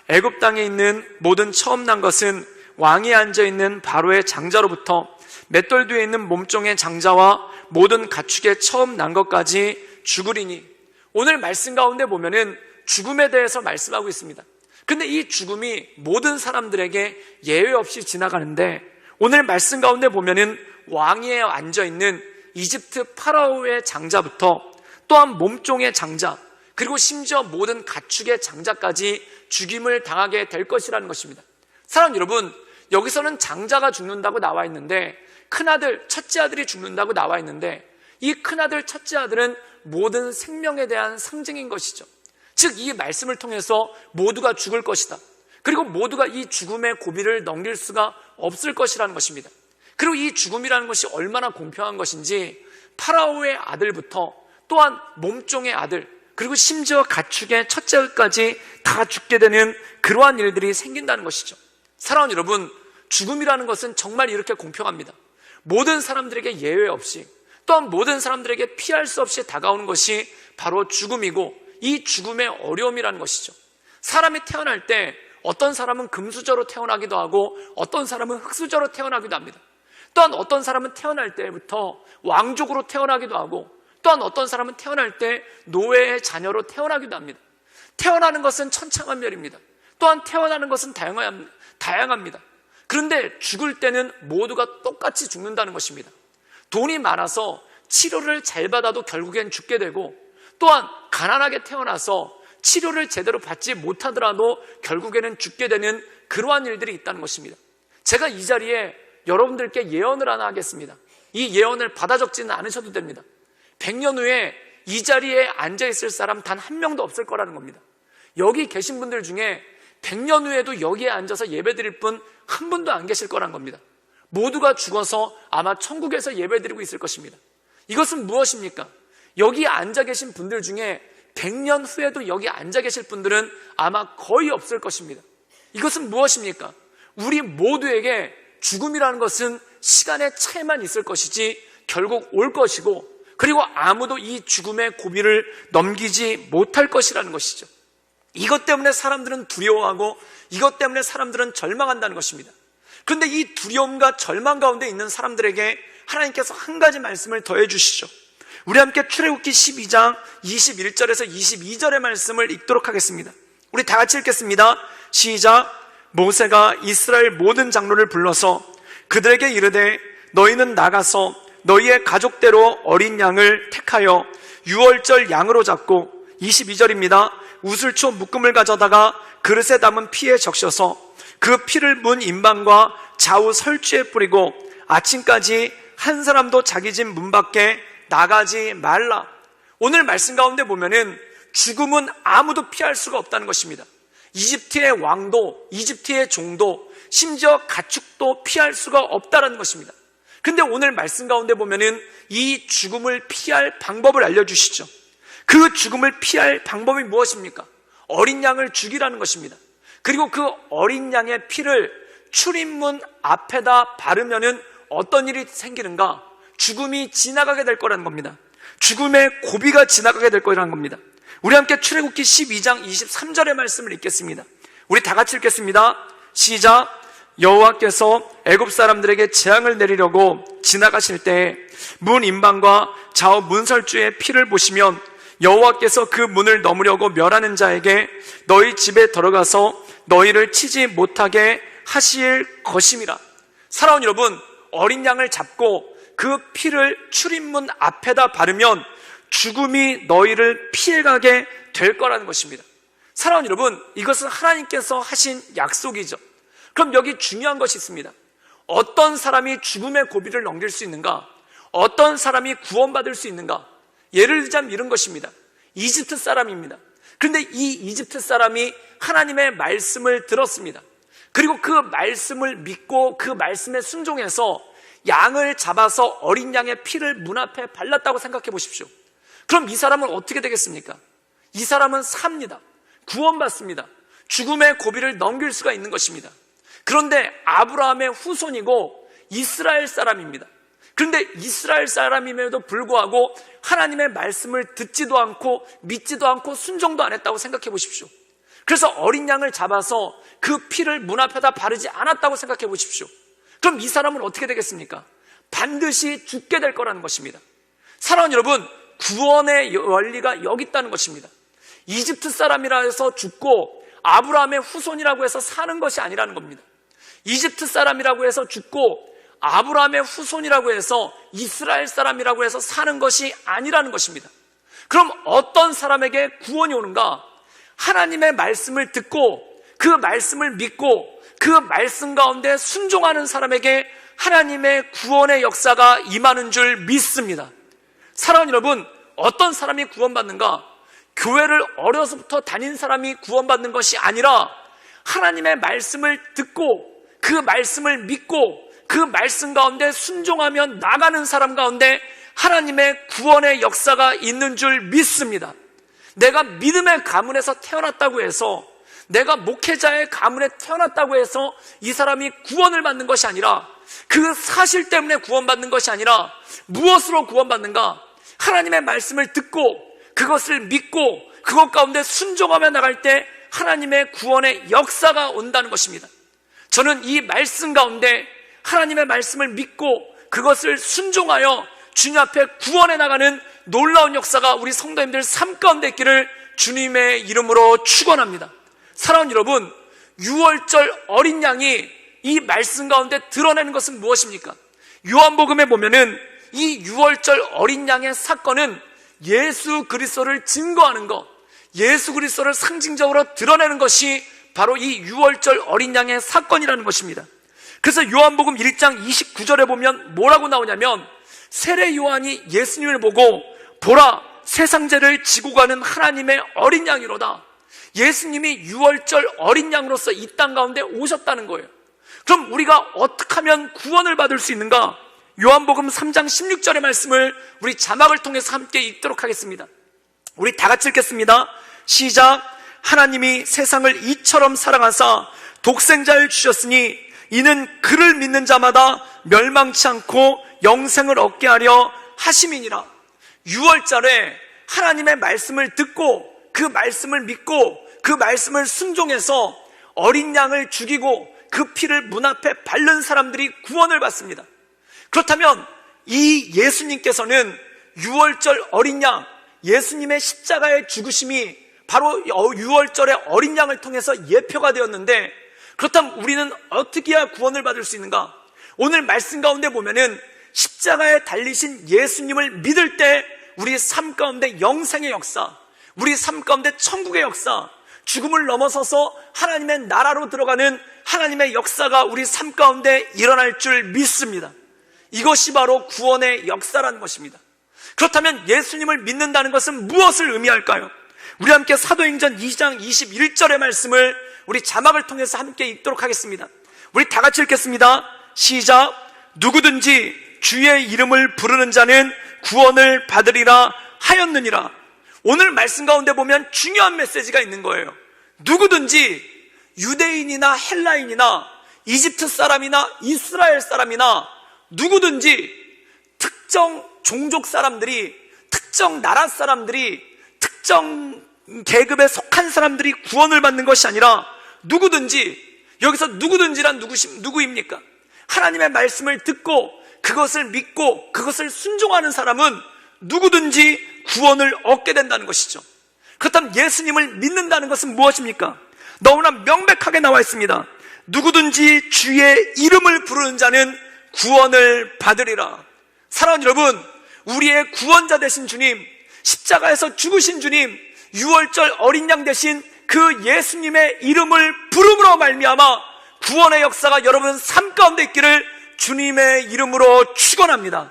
애굽 땅에 있는 모든 처음 난 것은 왕이 앉아있는 바로의 장자로부터 맷돌 뒤에 있는 몸종의 장자와 모든 가축의 처음 난 것까지 죽으리니. 오늘 말씀 가운데 보면은 죽음에 대해서 말씀하고 있습니다. 근데 이 죽음이 모든 사람들에게 예외 없이 지나가는데, 오늘 말씀 가운데 보면은 왕위에 앉아있는 이집트 파라오의 장자부터 또한 몸종의 장자, 그리고 심지어 모든 가축의 장자까지 죽임을 당하게 될 것이라는 것입니다. 사랑 여러분, 여기서는 장자가 죽는다고 나와 있는데, 큰아들, 첫째 아들이 죽는다고 나와 있는데, 이 큰아들, 첫째 아들은 모든 생명에 대한 상징인 것이죠. 즉, 이 말씀을 통해서 모두가 죽을 것이다. 그리고 모두가 이 죽음의 고비를 넘길 수가 없을 것이라는 것입니다. 그리고 이 죽음이라는 것이 얼마나 공평한 것인지, 파라오의 아들부터 또한 몸종의 아들, 그리고 심지어 가축의 첫째까지 다 죽게 되는 그러한 일들이 생긴다는 것이죠. 사랑하는 여러분, 죽음이라는 것은 정말 이렇게 공평합니다. 모든 사람들에게 예외 없이, 또한 모든 사람들에게 피할 수 없이 다가오는 것이 바로 죽음이고, 이 죽음의 어려움이라는 것이죠. 사람이 태어날 때 어떤 사람은 금수저로 태어나기도 하고 어떤 사람은 흙수저로 태어나기도 합니다. 또한 어떤 사람은 태어날 때부터 왕족으로 태어나기도 하고, 또한 어떤 사람은 태어날 때 노예의 자녀로 태어나기도 합니다. 태어나는 것은 천차만별입니다. 또한 태어나는 것은 다양합니다. 그런데 죽을 때는 모두가 똑같이 죽는다는 것입니다. 돈이 많아서 치료를 잘 받아도 결국엔 죽게 되고, 또한 가난하게 태어나서 치료를 제대로 받지 못하더라도 결국에는 죽게 되는 그러한 일들이 있다는 것입니다. 제가 이 자리에 여러분들께 예언을 하나 하겠습니다. 이 예언을 받아 적지는 않으셔도 됩니다. 100년 후에 이 자리에 앉아있을 사람 단 한 명도 없을 거라는 겁니다. 여기 계신 분들 중에 100년 후에도 여기에 앉아서 예배드릴 분 한 분도 안 계실 거란 겁니다. 모두가 죽어서 아마 천국에서 예배드리고 있을 것입니다. 이것은 무엇입니까? 여기 앉아 계신 분들 중에 100년 후에도 여기 앉아 계실 분들은 아마 거의 없을 것입니다. 이것은 무엇입니까? 우리 모두에게 죽음이라는 것은 시간의 차이만 있을 것이지 결국 올 것이고, 그리고 아무도 이 죽음의 고비를 넘기지 못할 것이라는 것이죠. 이것 때문에 사람들은 두려워하고 이것 때문에 사람들은 절망한다는 것입니다. 그런데 이 두려움과 절망 가운데 있는 사람들에게 하나님께서 한 가지 말씀을 더해 주시죠. 우리 함께 출애굽기 12장 21절에서 22절의 말씀을 읽도록 하겠습니다. 우리 다 같이 읽겠습니다. 시작. 모세가 이스라엘 모든 장로를 불러서 그들에게 이르되 너희는 나가서 너희의 가족대로 어린 양을 택하여 유월절 양으로 잡고, 22절입니다. 우슬초 묶음을 가져다가 그릇에 담은 피에 적셔서 그 피를 문 임방과 좌우 설주에 뿌리고 아침까지 한 사람도 자기 집 문 밖에 나가지 말라. 오늘 말씀 가운데 보면은 죽음은 아무도 피할 수가 없다는 것입니다. 이집트의 왕도, 이집트의 종도, 심지어 가축도 피할 수가 없다는 것입니다. 근데 오늘 말씀 가운데 보면은 이 죽음을 피할 방법을 알려주시죠. 그 죽음을 피할 방법이 무엇입니까? 어린 양을 죽이라는 것입니다. 그리고 그 어린 양의 피를 출입문 앞에다 바르면은 어떤 일이 생기는가? 죽음이 지나가게 될 거라는 겁니다. 죽음의 고비가 지나가게 될 거라는 겁니다. 우리 함께 출애굽기 12장 23절의 말씀을 읽겠습니다. 우리 다 같이 읽겠습니다. 시작. 여호와께서 애굽 사람들에게 재앙을 내리려고 지나가실 때 문 임방과 좌우 문설주의 피를 보시면 여호와께서 그 문을 넘으려고 멸하는 자에게 너희 집에 들어가서 너희를 치지 못하게 하실 것임이라. 사랑하는 여러분, 어린 양을 잡고 그 피를 출입문 앞에다 바르면 죽음이 너희를 피해가게 될 거라는 것입니다. 사랑하는 여러분, 이것은 하나님께서 하신 약속이죠. 그럼 여기 중요한 것이 있습니다. 어떤 사람이 죽음의 고비를 넘길 수 있는가? 어떤 사람이 구원받을 수 있는가? 예를 들자면 이런 것입니다. 이집트 사람입니다. 그런데 이 이집트 사람이 하나님의 말씀을 들었습니다. 그리고 그 말씀을 믿고 그 말씀에 순종해서 양을 잡아서 어린 양의 피를 문 앞에 발랐다고 생각해 보십시오. 그럼 이 사람은 어떻게 되겠습니까? 이 사람은 삽니다. 구원받습니다. 죽음의 고비를 넘길 수가 있는 것입니다. 그런데 아브라함의 후손이고 이스라엘 사람입니다. 그런데 이스라엘 사람임에도 불구하고 하나님의 말씀을 듣지도 않고 믿지도 않고 순종도 안 했다고 생각해 보십시오. 그래서 어린 양을 잡아서 그 피를 문 앞에다 바르지 않았다고 생각해 보십시오. 그럼 이 사람은 어떻게 되겠습니까? 반드시 죽게 될 거라는 것입니다. 사랑하는 여러분, 구원의 원리가 여기 있다는 것입니다. 이집트 사람이라 해서 죽고 아브라함의 후손이라고 해서 사는 것이 아니라는 겁니다. 이집트 사람이라고 해서 죽고 아브라함의 후손이라고 해서 이스라엘 사람이라고 해서 사는 것이 아니라는 것입니다. 그럼 어떤 사람에게 구원이 오는가? 하나님의 말씀을 듣고 그 말씀을 믿고 그 말씀 가운데 순종하는 사람에게 하나님의 구원의 역사가 임하는 줄 믿습니다. 사랑하는 여러분, 어떤 사람이 구원받는가? 교회를 어려서부터 다닌 사람이 구원받는 것이 아니라 하나님의 말씀을 듣고 그 말씀을 믿고 그 말씀 가운데 순종하며 나가는 사람 가운데 하나님의 구원의 역사가 있는 줄 믿습니다. 내가 믿음의 가문에서 태어났다고 해서, 내가 목회자의 가문에 태어났다고 해서 이 사람이 구원을 받는 것이 아니라, 그 사실 때문에 구원받는 것이 아니라 무엇으로 구원받는가? 하나님의 말씀을 듣고 그것을 믿고 그것 가운데 순종하며 나갈 때 하나님의 구원의 역사가 온다는 것입니다. 저는 이 말씀 가운데 하나님의 말씀을 믿고 그것을 순종하여 주님 앞에 구원해 나가는 놀라운 역사가 우리 성도님들 삶 가운데 있기를 주님의 이름으로 축원합니다. 사랑하는 여러분, 유월절 어린 양이 이 말씀 가운데 드러내는 것은 무엇입니까? 요한복음에 보면은 이 유월절 어린 양의 사건은 예수 그리스도를 증거하는 것, 예수 그리스도를 상징적으로 드러내는 것이 바로 이 유월절 어린 양의 사건이라는 것입니다. 그래서 요한복음 1장 29절에 보면 뭐라고 나오냐면, 세례 요한이 예수님을 보고 보라, 세상 죄를 지고 가는 하나님의 어린 양이로다. 예수님이 유월절 어린 양으로서 이 땅 가운데 오셨다는 거예요. 그럼 우리가 어떻게 하면 구원을 받을 수 있는가? 요한복음 3장 16절의 말씀을 우리 자막을 통해서 함께 읽도록 하겠습니다. 우리 다 같이 읽겠습니다. 시작. 하나님이 세상을 이처럼 사랑하사 독생자를 주셨으니 이는 그를 믿는 자마다 멸망치 않고 영생을 얻게 하려 하심이니라. 유월절에 하나님의 말씀을 듣고 그 말씀을 믿고 그 말씀을 순종해서 어린 양을 죽이고 그 피를 문 앞에 바른 사람들이 구원을 받습니다. 그렇다면 이 예수님께서는 유월절 어린 양, 예수님의 십자가의 죽으심이 바로 유월절의 어린 양을 통해서 예표가 되었는데, 그렇다면 우리는 어떻게 해야 구원을 받을 수 있는가? 오늘 말씀 가운데 보면은 십자가에 달리신 예수님을 믿을 때 우리 삶 가운데 영생의 역사, 우리 삶 가운데 천국의 역사, 죽음을 넘어서서 하나님의 나라로 들어가는 하나님의 역사가 우리 삶 가운데 일어날 줄 믿습니다. 이것이 바로 구원의 역사라는 것입니다. 그렇다면 예수님을 믿는다는 것은 무엇을 의미할까요? 우리 함께 사도행전 2장 21절의 말씀을 우리 자막을 통해서 함께 읽도록 하겠습니다. 우리 다 같이 읽겠습니다. 시작. 누구든지 주의 이름을 부르는 자는 구원을 받으리라 하였느니라. 오늘 말씀 가운데 보면 중요한 메시지가 있는 거예요. 누구든지 유대인이나 헬라인이나 이집트 사람이나 이스라엘 사람이나 누구든지 특정 종족 사람들이, 특정 나라 사람들이, 특정 계급에 속한 사람들이 구원을 받는 것이 아니라 누구든지, 여기서 누구든지란 누구입니까? 하나님의 말씀을 듣고 그것을 믿고 그것을 순종하는 사람은 누구든지 구원을 얻게 된다는 것이죠. 그렇다면 예수님을 믿는다는 것은 무엇입니까? 너무나 명백하게 나와 있습니다. 누구든지 주의 이름을 부르는 자는 구원을 받으리라. 사랑하는 여러분, 우리의 구원자 되신 주님, 십자가에서 죽으신 주님, 유월절 어린 양 되신 그 예수님의 이름을 부름으로 말미암아 구원의 역사가 여러분 삶 가운데 있기를 주님의 이름으로 축원합니다.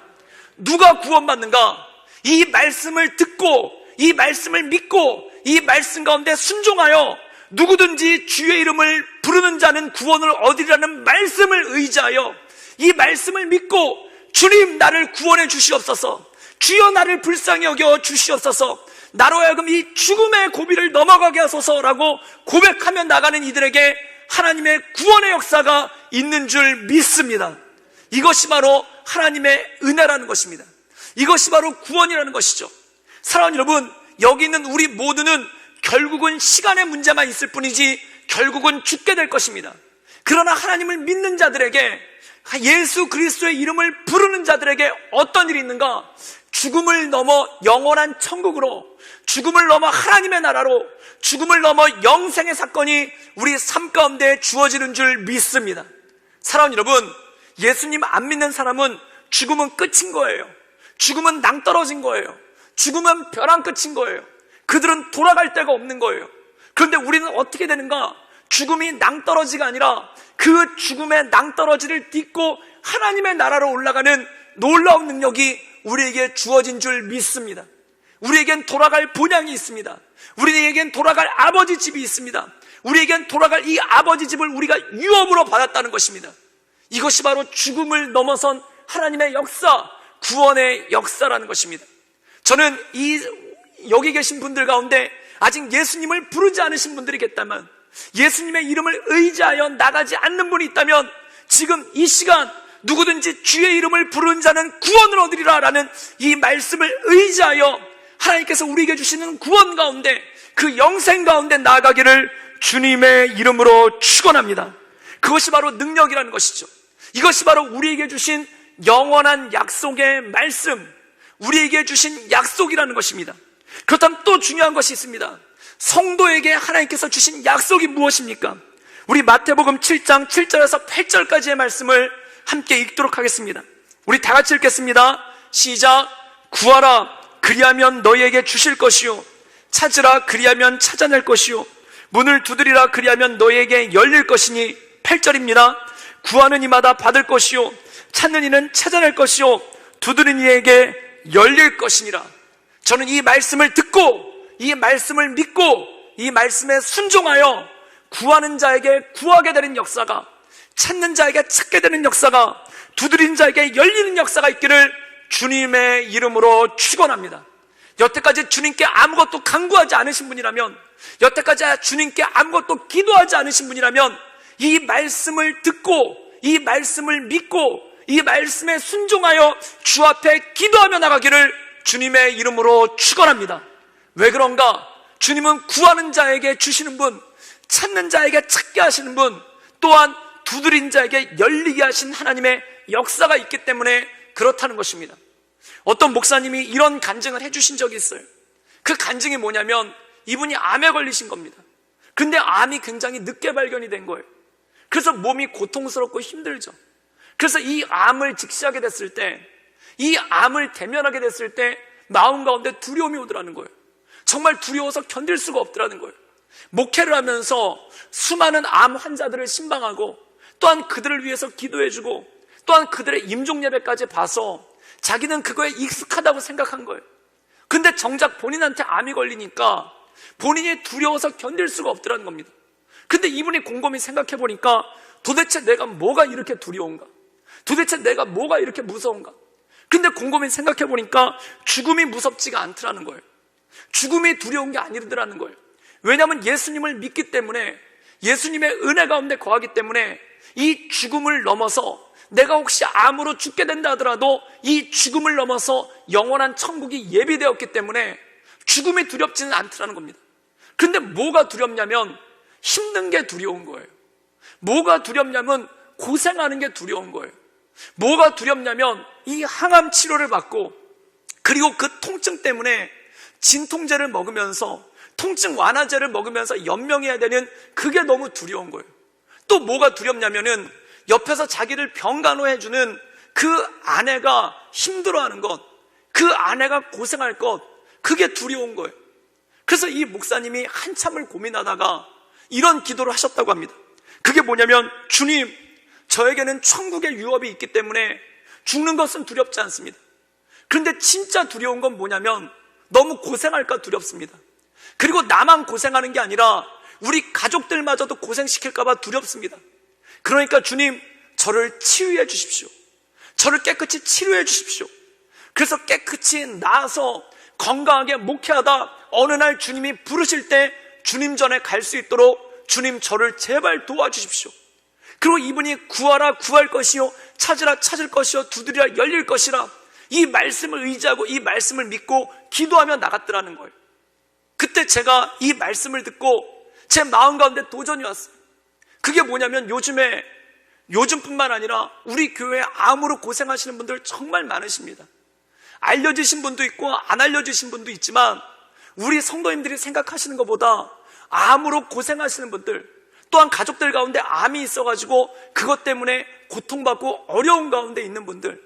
누가 구원받는가? 이 말씀을 듣고 이 말씀을 믿고 이 말씀 가운데 순종하여 누구든지 주의 이름을 부르는 자는 구원을 얻으리라는 말씀을 의지하여 이 말씀을 믿고 주님 나를 구원해 주시옵소서, 주여 나를 불쌍히 여겨 주시옵소서, 나로 하여금 이 죽음의 고비를 넘어가게 하소서라고 고백하며 나가는 이들에게 하나님의 구원의 역사가 있는 줄 믿습니다. 이것이 바로 하나님의 은혜라는 것입니다. 이것이 바로 구원이라는 것이죠. 사랑하는 여러분, 여기 있는 우리 모두는 결국은 시간의 문제만 있을 뿐이지 결국은 죽게 될 것입니다. 그러나 하나님을 믿는 자들에게, 예수 그리스도의 이름을 부르는 자들에게 어떤 일이 있는가? 죽음을 넘어 영원한 천국으로, 죽음을 넘어 하나님의 나라로, 죽음을 넘어 영생의 사건이 우리 삶 가운데 주어지는 줄 믿습니다. 사랑하는 여러분, 예수님 안 믿는 사람은 죽음은 끝인 거예요. 죽음은 낭떠러진 거예요. 죽음은 벼랑 끝인 거예요. 그들은 돌아갈 데가 없는 거예요. 그런데 우리는 어떻게 되는가? 죽음이 낭떠러지가 아니라 그 죽음의 낭떠러지를 딛고 하나님의 나라로 올라가는 놀라운 능력이 우리에게 주어진 줄 믿습니다. 우리에겐 돌아갈 본향이 있습니다. 우리에겐 돌아갈 아버지 집이 있습니다. 우리에겐 돌아갈 이 아버지 집을 우리가 유업으로 받았다는 것입니다. 이것이 바로 죽음을 넘어선 하나님의 역사, 구원의 역사라는 것입니다. 저는 여기 계신 분들 가운데 아직 예수님을 부르지 않으신 분들이 있다면, 예수님의 이름을 의지하여 나가지 않는 분이 있다면, 지금 이 시간 누구든지 주의 이름을 부르는 자는 구원을 얻으리라 라는 이 말씀을 의지하여 하나님께서 우리에게 주시는 구원 가운데, 그 영생 가운데 나아가기를 주님의 이름으로 축원합니다. 그것이 바로 능력이라는 것이죠. 이것이 바로 우리에게 주신 영원한 약속의 말씀, 우리에게 주신 약속이라는 것입니다. 그렇다면 또 중요한 것이 있습니다. 성도에게 하나님께서 주신 약속이 무엇입니까? 우리 마태복음 7장 7절에서 8절까지의 말씀을 함께 읽도록 하겠습니다. 우리 다 같이 읽겠습니다. 시작. 구하라, 그리하면 너희에게 주실 것이요, 찾으라, 그리하면 찾아낼 것이요, 문을 두드리라, 그리하면 너희에게 열릴 것이니. 8절입니다. 구하는 이마다 받을 것이요, 찾는 이는 찾아낼 것이요, 두드리는 이에게 열릴 것이니라. 저는 이 말씀을 듣고, 이 말씀을 믿고, 이 말씀에 순종하여 구하는 자에게 구하게 되는 역사가, 찾는 자에게 찾게 되는 역사가, 두드리는 자에게 열리는 역사가 있기를 주님의 이름으로 축원합니다. 여태까지 주님께 아무것도 간구하지 않으신 분이라면, 여태까지 주님께 아무것도 기도하지 않으신 분이라면, 이 말씀을 듣고, 이 말씀을 믿고, 이 말씀에 순종하여 주 앞에 기도하며 나가기를 주님의 이름으로 축원합니다. 왜 그런가? 주님은 구하는 자에게 주시는 분, 찾는 자에게 찾게 하시는 분, 또한 두드린 자에게 열리게 하신 하나님의 역사가 있기 때문에 그렇다는 것입니다. 어떤 목사님이 이런 간증을 해주신 적이 있어요. 그 간증이 뭐냐면, 이분이 암에 걸리신 겁니다. 근데 암이 굉장히 늦게 발견이 된 거예요. 그래서 몸이 고통스럽고 힘들죠. 그래서 이 암을 직시하게 됐을 때, 이 암을 대면하게 됐을 때 마음 가운데 두려움이 오더라는 거예요. 정말 두려워서 견딜 수가 없더라는 거예요. 목회를 하면서 수많은 암 환자들을 신방하고, 또한 그들을 위해서 기도해주고, 또한 그들의 임종 예배까지 봐서 자기는 그거에 익숙하다고 생각한 거예요. 근데 정작 본인한테 암이 걸리니까 본인이 두려워서 견딜 수가 없더라는 겁니다. 근데 이분이 곰곰이 생각해 보니까, 도대체 내가 뭐가 이렇게 두려운가? 도대체 내가 뭐가 이렇게 무서운가? 근데 곰곰이 생각해 보니까 죽음이 무섭지가 않더라는 거예요. 죽음이 두려운 게 아니더라는 거예요. 왜냐하면 예수님을 믿기 때문에, 예수님의 은혜 가운데 거하기 때문에 이 죽음을 넘어서, 내가 혹시 암으로 죽게 된다 하더라도 이 죽음을 넘어서 영원한 천국이 예비되었기 때문에 죽음이 두렵지는 않더라는 겁니다. 근데 뭐가 두렵냐면, 힘든 게 두려운 거예요. 뭐가 두렵냐면 고생하는 게 두려운 거예요. 뭐가 두렵냐면 이 항암 치료를 받고, 그리고 그 통증 때문에 진통제를 먹으면서, 통증 완화제를 먹으면서 연명해야 되는 그게 너무 두려운 거예요. 또 뭐가 두렵냐면은 옆에서 자기를 병간호해주는 그 아내가 힘들어하는 것, 그 아내가 고생할 것, 그게 두려운 거예요. 그래서 이 목사님이 한참을 고민하다가 이런 기도를 하셨다고 합니다. 그게 뭐냐면, 주님, 저에게는 천국의 유업이 있기 때문에 죽는 것은 두렵지 않습니다. 그런데 진짜 두려운 건 뭐냐면, 너무 고생할까 두렵습니다. 그리고 나만 고생하는 게 아니라 우리 가족들마저도 고생시킬까 봐 두렵습니다. 그러니까 주님, 저를 치유해 주십시오. 저를 깨끗이 치료해 주십시오. 그래서 깨끗이 나아서 건강하게 목회하다 어느 날 주님이 부르실 때 주님 전에 갈 수 있도록, 주님 저를 제발 도와주십시오. 그리고 이분이 구하라, 구할 것이요, 찾으라, 찾을 것이요, 두드리라, 열릴 것이라, 이 말씀을 의지하고 이 말씀을 믿고 기도하며 나갔더라는 거예요. 그때 제가 이 말씀을 듣고 제 마음 가운데 도전이 왔어요. 그게 뭐냐면, 요즘뿐만 아니라 우리 교회에 암으로 고생하시는 분들 정말 많으십니다. 알려주신 분도 있고 안 알려주신 분도 있지만 우리 성도님들이 생각하시는 것보다 암으로 고생하시는 분들, 또한 가족들 가운데 암이 있어가지고 그것 때문에 고통받고 어려운 가운데 있는 분들,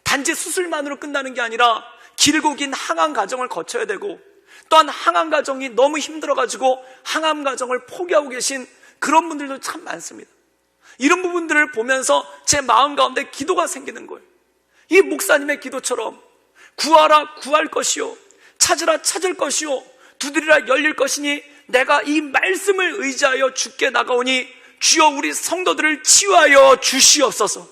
단지 수술만으로 끝나는 게 아니라 길고 긴 항암 과정을 거쳐야 되고, 또한 항암 과정이 너무 힘들어가지고 항암 과정을 포기하고 계신 그런 분들도 참 많습니다. 이런 부분들을 보면서 제 마음 가운데 기도가 생기는 거예요. 이 목사님의 기도처럼 구하라 구할 것이요, 찾으라 찾을 것이요, 두드리라 열릴 것이니 내가 이 말씀을 의지하여 주께 나가오니 주여 우리 성도들을 치유하여 주시옵소서.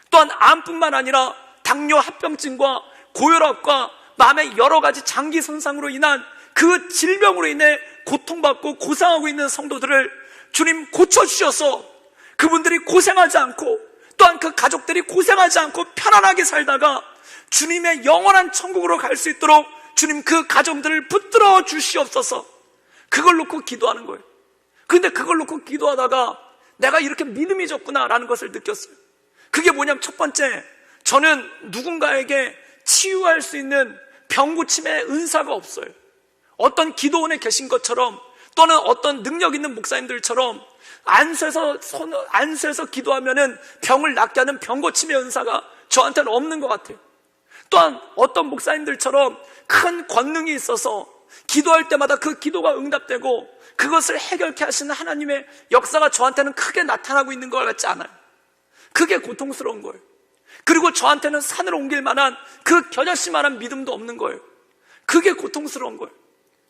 또한 암뿐만 아니라 당뇨, 합병증과 고혈압과 마음의 여러 가지 장기 손상으로 인한 그 질병으로 인해 고통받고 고생하고 있는 성도들을 주님 고쳐주셔서 그분들이 고생하지 않고, 또한 그 가족들이 고생하지 않고 편안하게 살다가 주님의 영원한 천국으로 갈 수 있도록 주님 그 가정들을 붙들어 주시옵소서. 그걸 놓고 기도하는 거예요. 근데 그걸 놓고 기도하다가 내가 이렇게 믿음이 적구나라는 것을 느꼈어요. 그게 뭐냐면, 첫 번째, 저는 누군가에게 치유할 수 있는 병고침의 은사가 없어요. 어떤 기도원에 계신 것처럼, 또는 어떤 능력 있는 목사님들처럼 안수해서 기도하면은 병을 낫게 하는 병고침의 은사가 저한테는 없는 것 같아요. 또한 어떤 목사님들처럼 큰 권능이 있어서 기도할 때마다 그 기도가 응답되고 그것을 해결케 하시는 하나님의 역사가 저한테는 크게 나타나고 있는 것 같지 않아요. 그게 고통스러운 거예요. 그리고 저한테는 산을 옮길 만한 그 겨자씨만한 믿음도 없는 거예요. 그게 고통스러운 거예요.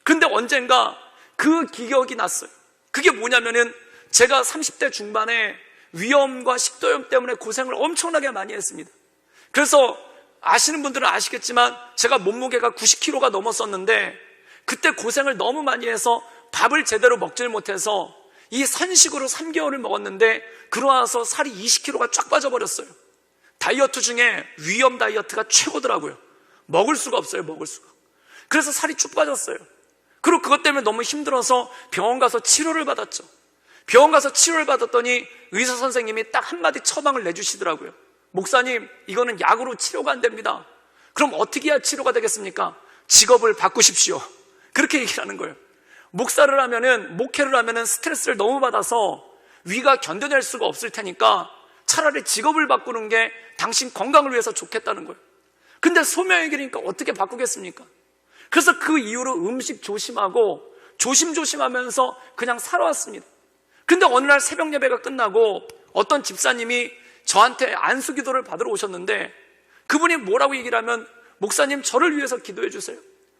근데 언젠가 그 기억이 났어요. 그게 뭐냐면은, 제가 30대 중반에 위염과 식도염 때문에 고생을 엄청나게 많이 했습니다. 그래서 아시는 분들은 아시겠지만 제가 몸무게가 90kg가 넘었었는데, 그때 고생을 너무 많이 해서 밥을 제대로 먹질 못해서 이 선식으로 3개월을 먹었는데 그러고 나서 살이 20kg가 쫙 빠져버렸어요. 다이어트 중에 위염 다이어트가 최고더라고요. 먹을 수가 없어요, 먹을 수가. 그래서 살이 쭉 빠졌어요. 그리고 그것 때문에 너무 힘들어서 병원 가서 치료를 받았죠. 병원 가서 치료를 받았더니 의사 선생님이 딱 한마디 처방을 내주시더라고요. 목사님, 이거는 약으로 치료가 안 됩니다. 그럼 어떻게 해야 치료가 되겠습니까? 직업을 바꾸십시오. 그렇게 얘기를 하는 거예요. 목회를 하면은 스트레스를 너무 받아서 위가 견뎌낼 수가 없을 테니까 차라리 직업을 바꾸는 게 당신 건강을 위해서 좋겠다는 거예요. 근데 소명의 길이니까 어떻게 바꾸겠습니까? 그래서 그 이후로 음식 조심하고 조심하면서 그냥 살아왔습니다. 근데 어느 날 새벽 예배가 끝나고 어떤 집사님이 저한테 안수 기도를 받으러 오셨는데, 그분이 뭐라고 얘기를 하면, 목사님, 저를 위해서 기도해 주세요.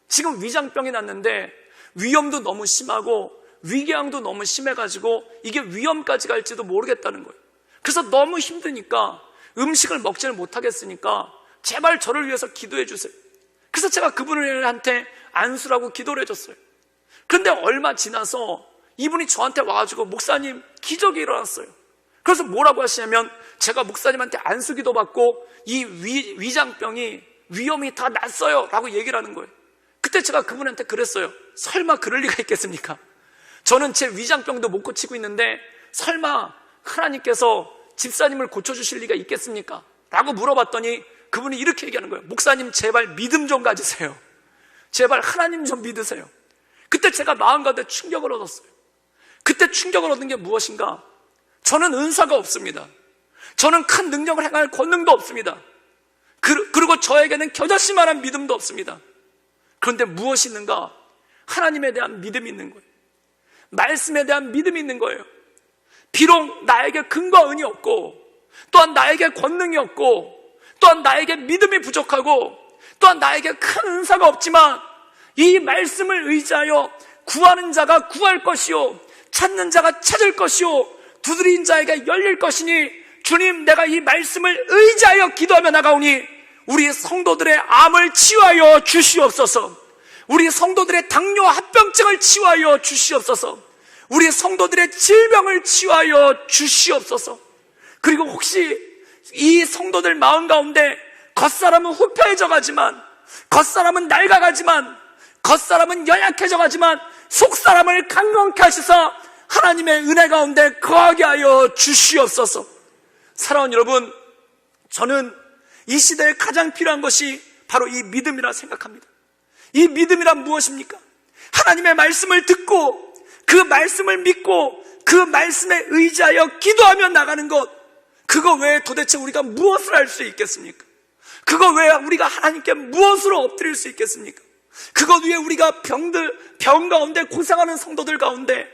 지금 위장병이 났는데 위염도 너무 심하고 위궤양도 너무 심해가지고 이게 위염까지 갈지도 모르겠다는 거예요. 그래서 너무 힘드니까 음식을 먹지를 못하겠으니까 제발 저를 위해서 기도해 주세요. 그래서 제가 그분한테 안수라고 기도를 해줬어요. 그런데 얼마 지나서 이분이 저한테 와가지고, 목사님, 기적이 일어났어요. 그래서 뭐라고 하시냐면, 제가 목사님한테 안수 기도 받고 이 위장병이, 위염이 다 났어요 라고 얘기를 하는 거예요. 그때 제가 그분한테 그랬어요. 설마 그럴 리가 있겠습니까? 저는 제 위장병도 못 고치고 있는데 설마 하나님께서 집사님을 고쳐주실 리가 있겠습니까? 라고 물어봤더니 그분이 이렇게 얘기하는 거예요. 목사님, 제발 믿음 좀 가지세요. 제발 하나님 좀 믿으세요. 그때 제가 마음 가운데 충격을 얻었어요. 그때 충격을 얻은 게 무엇인가? 저는 은사가 없습니다. 저는 큰 능력을 행할 권능도 없습니다. 그리고 저에게는 겨자씨만한 믿음도 없습니다. 그런데 무엇이 있는가? 하나님에 대한 믿음이 있는 거예요. 말씀에 대한 믿음이 있는 거예요. 비록 나에게 근과 은이 없고, 또한 나에게 권능이 없고, 또한 나에게 믿음이 부족하고, 또한 나에게 큰 은사가 없지만 이 말씀을 의지하여 구하는 자가 구할 것이요, 찾는 자가 찾을 것이요, 두드린 자에게 열릴 것이니, 주님, 내가 이 말씀을 의지하여 기도하며 나가오니 우리 성도들의 암을 치유하여 주시옵소서. 우리 성도들의 당뇨, 합병증을 치유하여 주시옵소서. 우리 성도들의 질병을 치유하여 주시옵소서. 그리고 혹시 이 성도들 마음 가운데 겉사람은 후패해져 가지만, 겉사람은 낡아가지만, 겉사람은 연약해져 가지만 속사람을 강건케 하시사 하나님의 은혜 가운데 거하게 하여 주시옵소서. 사랑하는 여러분, 저는 이 시대에 가장 필요한 것이 바로 이 믿음이라 생각합니다. 이 믿음이란 무엇입니까? 하나님의 말씀을 듣고 그 말씀을 믿고 그 말씀에 의지하여 기도하며 나가는 것, 그거 외에 도대체 우리가 무엇을 할 수 있겠습니까? 그거 외에 우리가 하나님께 무엇으로 엎드릴 수 있겠습니까? 그것 위에 우리가 병 가운데 고생하는 성도들 가운데,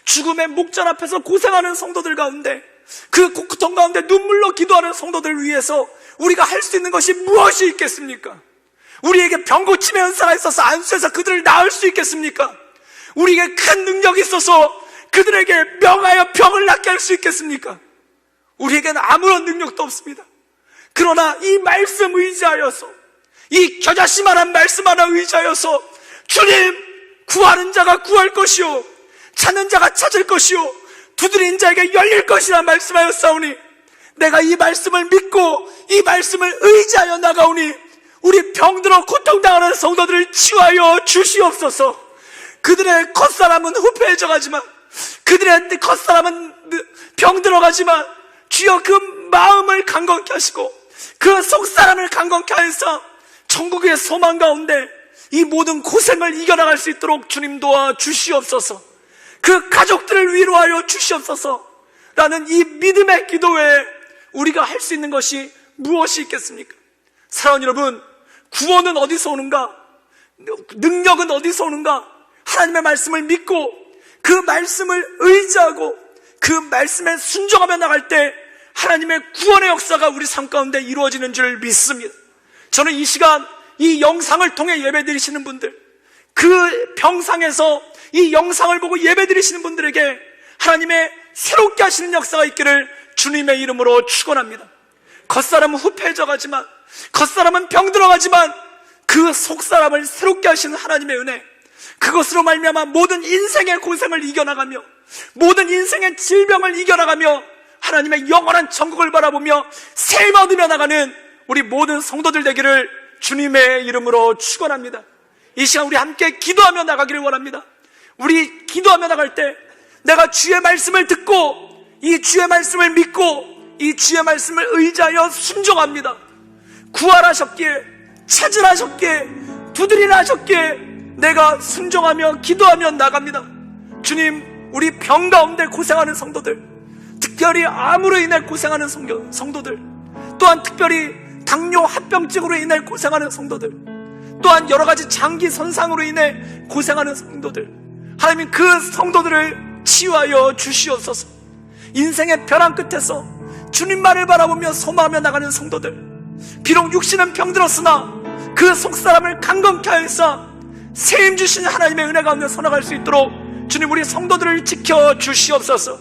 죽음의 목전 앞에서 고생하는 성도들 가운데, 그 고통 가운데 눈물로 기도하는 성도들 위해서 우리가 할 수 있는 것이 무엇이 있겠습니까? 우리에게 병 고침의 은사가 있어서 안수해서 그들을 낳을 수 있겠습니까? 우리에게 큰 능력이 있어서 그들에게 명하여 병을 낫게 할 수 있겠습니까? 우리에게는 아무런 능력도 없습니다. 그러나 이 말씀 의지하여서, 이 겨자씨만한 말씀 하나 의지하여서, 주님, 구하는 자가 구할 것이요 찾는 자가 찾을 것이요 두드린 자에게 열릴 것이라 말씀하였사오니, 내가 이 말씀을 믿고 이 말씀을 의지하여 나가오니 우리 병들어 고통당하는 성도들을 치유하여 주시옵소서. 그들의 겉사람은 후패해져 가지만, 그들의 겉사람은 병들어 가지만, 주여 그 마음을 강건케 하시고 그 속사람을 강건케 하여서 천국의 소망 가운데 이 모든 고생을 이겨나갈 수 있도록 주님 도와 주시옵소서. 그 가족들을 위로하여 주시옵소서. 라는 이 믿음의 기도 외에 우리가 할 수 있는 것이 무엇이 있겠습니까? 사랑하는 여러분, 구원은 어디서 오는가? 능력은 어디서 오는가? 하나님의 말씀을 믿고 그 말씀을 의지하고 그 말씀에 순종하며 나갈 때 하나님의 구원의 역사가 우리 삶 가운데 이루어지는 줄 믿습니다. 저는 이 시간 이 영상을 통해 예배드리시는 분들, 그 병상에서 이 영상을 보고 예배드리시는 분들에게 하나님의 새롭게 하시는 역사가 있기를 주님의 이름으로 축원합니다. 겉사람은 후패해져 가지만, 겉사람은 병들어 가지만 그 속사람을 새롭게 하시는 하나님의 은혜, 그것으로 말미암아 모든 인생의 고생을 이겨나가며 모든 인생의 질병을 이겨나가며 하나님의 영원한 천국을 바라보며 샘 얻으며 나가는 우리 모든 성도들 되기를 주님의 이름으로 축원합니다. 이 시간 우리 함께 기도하며 나가기를 원합니다. 우리 기도하며 나갈 때 내가 주의 말씀을 듣고 이 주의 말씀을 믿고 이 주의 말씀을 의지하여 순종합니다. 구하라셨기에, 찾으라셨기에, 두드리라셨기에 내가 순종하며 기도하며 나갑니다. 주님, 우리 병 가운데 고생하는 성도들, 특별히 암으로 인해 고생하는 성도들, 또한 특별히 당뇨 합병증으로 인해 고생하는 성도들, 또한 여러가지 장기 손상으로 인해 고생하는 성도들, 하나님 그 성도들을 치유하여 주시옵소서. 인생의 벼랑 끝에서 주님만을 바라보며 소망하며 나가는 성도들, 비록 육신은 병들었으나 그 속사람을 강건케 하여서 세임 주신 하나님의 은혜 가운데 서나갈 수 있도록 주님 우리 성도들을 지켜 주시옵소서.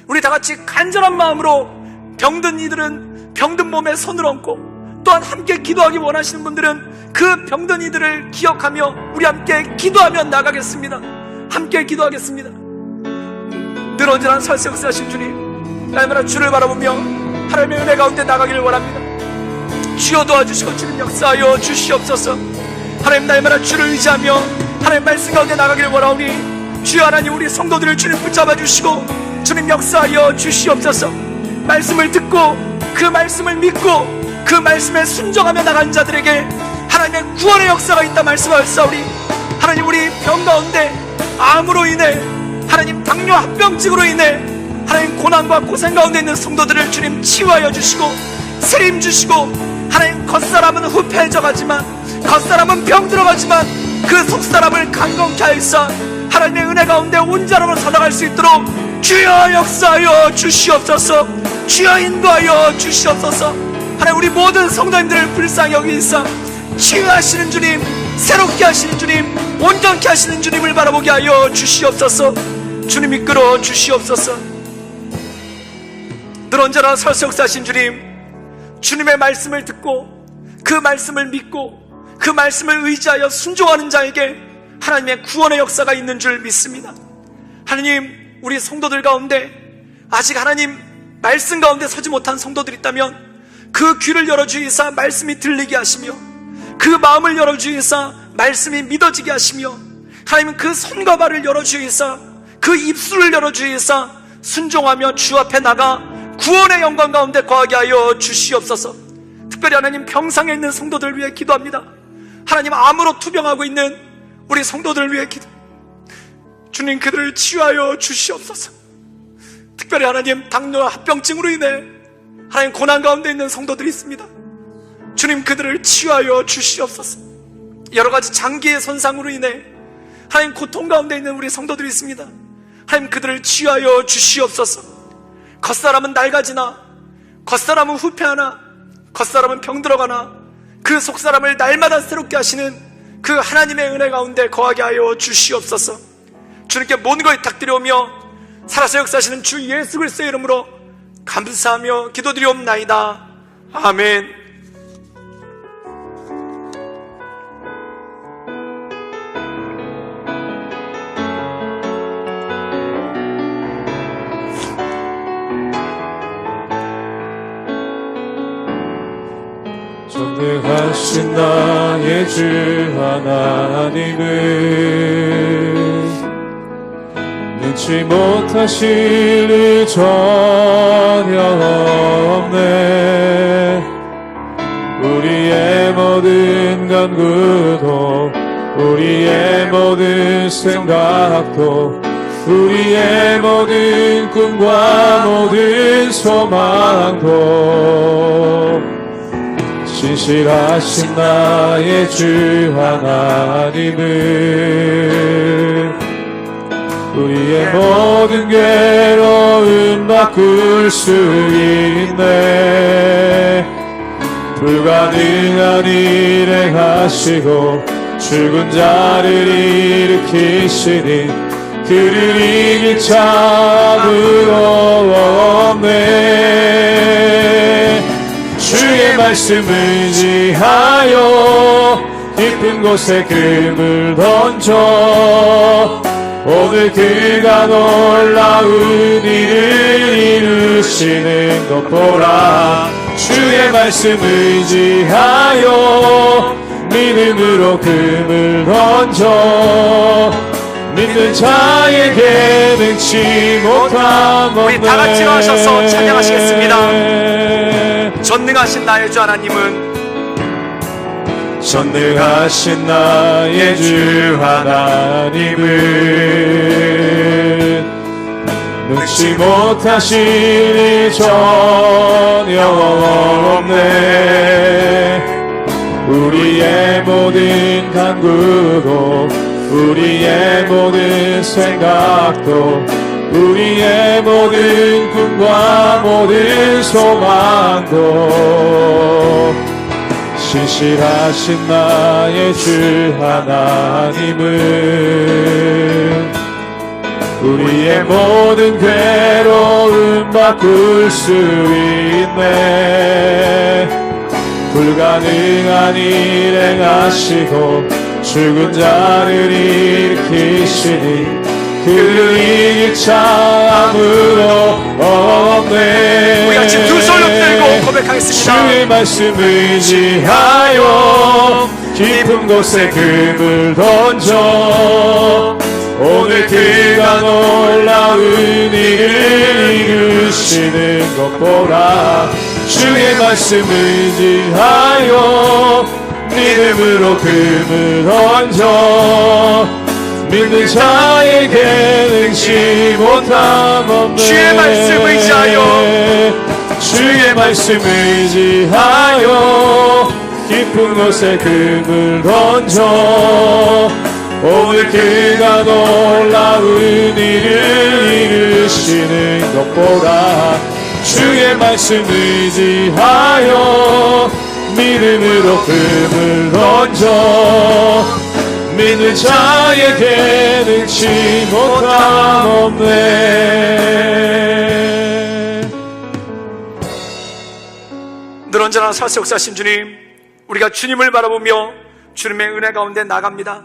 우리 다같이 간절한 마음으로 병든 이들은 병든 몸에 손을 얹고, 또한 함께 기도하기 원하시는 분들은 그 병든 이들을 기억하며 우리 함께 기도하며 나가겠습니다. 함께 기도하겠습니다. 늘 언제나 설세역사하신 주님, 날마다 주를 바라보며 하나님의 은혜 가운데 나가기를 원합니다. 주여 도와주시고 주님 역사하여 주시옵소서. 하나님 날마다 주를 의지하며 하나님 말씀 가운데 나가기를 원하오니 주여 하나님 우리 성도들을 주님 붙잡아 주시고 주님 역사하여 주시옵소서. 말씀을 듣고 그 말씀을 믿고 그 말씀에 순종하며 나간 자들에게 하나님의 구원의 역사가 있다 말씀하였사오니 하나님 우리 병 가운데 암으로 인해, 하나님 당뇨 합병증으로 인해 하나님 고난과 고생 가운데 있는 성도들을 주님 치유하여 주시고 세임 주시고, 하나님 겉사람은 후패해져 가지만, 겉사람은 병들어가지만 그 속사람을 강건케 하여서 하나님의 은혜 가운데 온전함으로 살아갈 수 있도록 주여 역사하여 주시옵소서. 주여 인도하여 주시옵소서. 하나님 우리 모든 성도님들을 불쌍히 여기사 치유하시는 주님, 새롭게 하시는 주님, 온전케 하시는 주님을 바라보게 하여 주시옵소서. 주님 이끌어 주시옵소서. 늘 언제나 설세역사하신 주님, 주님의 말씀을 듣고 그 말씀을 믿고 그 말씀을 의지하여 순종하는 자에게 하나님의 구원의 역사가 있는 줄 믿습니다. 하나님, 우리 성도들 가운데 아직 하나님 말씀 가운데 서지 못한 성도들이 있다면 그 귀를 열어주이사 말씀이 들리게 하시며, 그 마음을 열어주이사 말씀이 믿어지게 하시며, 하나님 그 손과 발을 열어주이사 그 입술을 열어주이사 순종하며 주 앞에 나가 구원의 영광 가운데 거하게 하여 주시옵소서. 특별히 하나님 병상에 있는 성도들 위해 기도합니다. 하나님 암으로 투병하고 있는 우리 성도들 위해 기도. 주님 그들을 치유하여 주시옵소서. 특별히 하나님 당뇨 합병증으로 인해 하나님 고난 가운데 있는 성도들이 있습니다. 주님 그들을 치유하여 주시옵소서. 여러가지 장기의 손상으로 인해 하나님 고통 가운데 있는 우리 성도들이 있습니다. 하나님 그들을 치유하여 주시옵소서. 겉사람은 낡아지나 겉사람은 후패하나 겉사람은 병들어가나 그 속사람을 날마다 새롭게 하시는 그 하나님의 은혜 가운데 거하게 하여 주시옵소서. 주님께 모든 걸 탁드려오며 살아서 역사하시는 주 예수 그리스도의 이름으로 감사하며 기도드리옵나이다. 아멘. 전능하신 나의 주 하나님은 능치 못하실 일 전혀 없네. 우리의 모든 간구도 우리의 모든 생각도 우리의 모든 꿈과 모든 소망도 신실하신 나의 주 하나님은 우리의 모든 괴로움 바꿀 수 있네. 불가능한 일을 하시고 죽은 자를 일으키시니 그를 이길 자 아무도 없네. 주의 말씀 의지하여 깊은 곳에 금을 던져 오늘 그가 놀라운 일을 이루시는 것 보라. 주의 말씀 의지하여 믿음으로 금을 던져 믿는 자에게 능치 못함 없네. 우리 다 같이 일어나셔서 찬양하시겠습니다. 전능하신 나의 주 하나님은 전능하신 나의 주 하나님은 능치 못하실 일 전혀 없네. 우리의 모든 간구도 우리의 모든 생각도 우리의 모든 꿈과 모든 소망도 신실하신 나의 주 하나님은 우리의 모든 괴로움 바꿀 수 있네. 불가능한 일 행하시고 죽은 자를 일으키시니 그를 이길 자 아무도 없네. 우리 같이 두 손을 들고 고백하겠습니다. 주의 말씀 의지하여 깊은 곳에 금을 던져 오늘 그가 놀라운 일을 이루시는 것 보라. 주의 말씀 의지하여 믿음으로 금을 던져 믿는 자에게 능치 못함 없네. 주의 말씀 의지하여 주의 말씀 의지하여 깊은 곳에 금을 던져 오늘 그가 놀라운 일을 이루시는 것 보라. 주의 말씀 의지하여 믿음으로 금을 던져 믿는 자에게 능치 못함 없네. 늘 언제나 살수 역사하신 주님, 우리가 주님을 바라보며 주님의 은혜 가운데 나갑니다.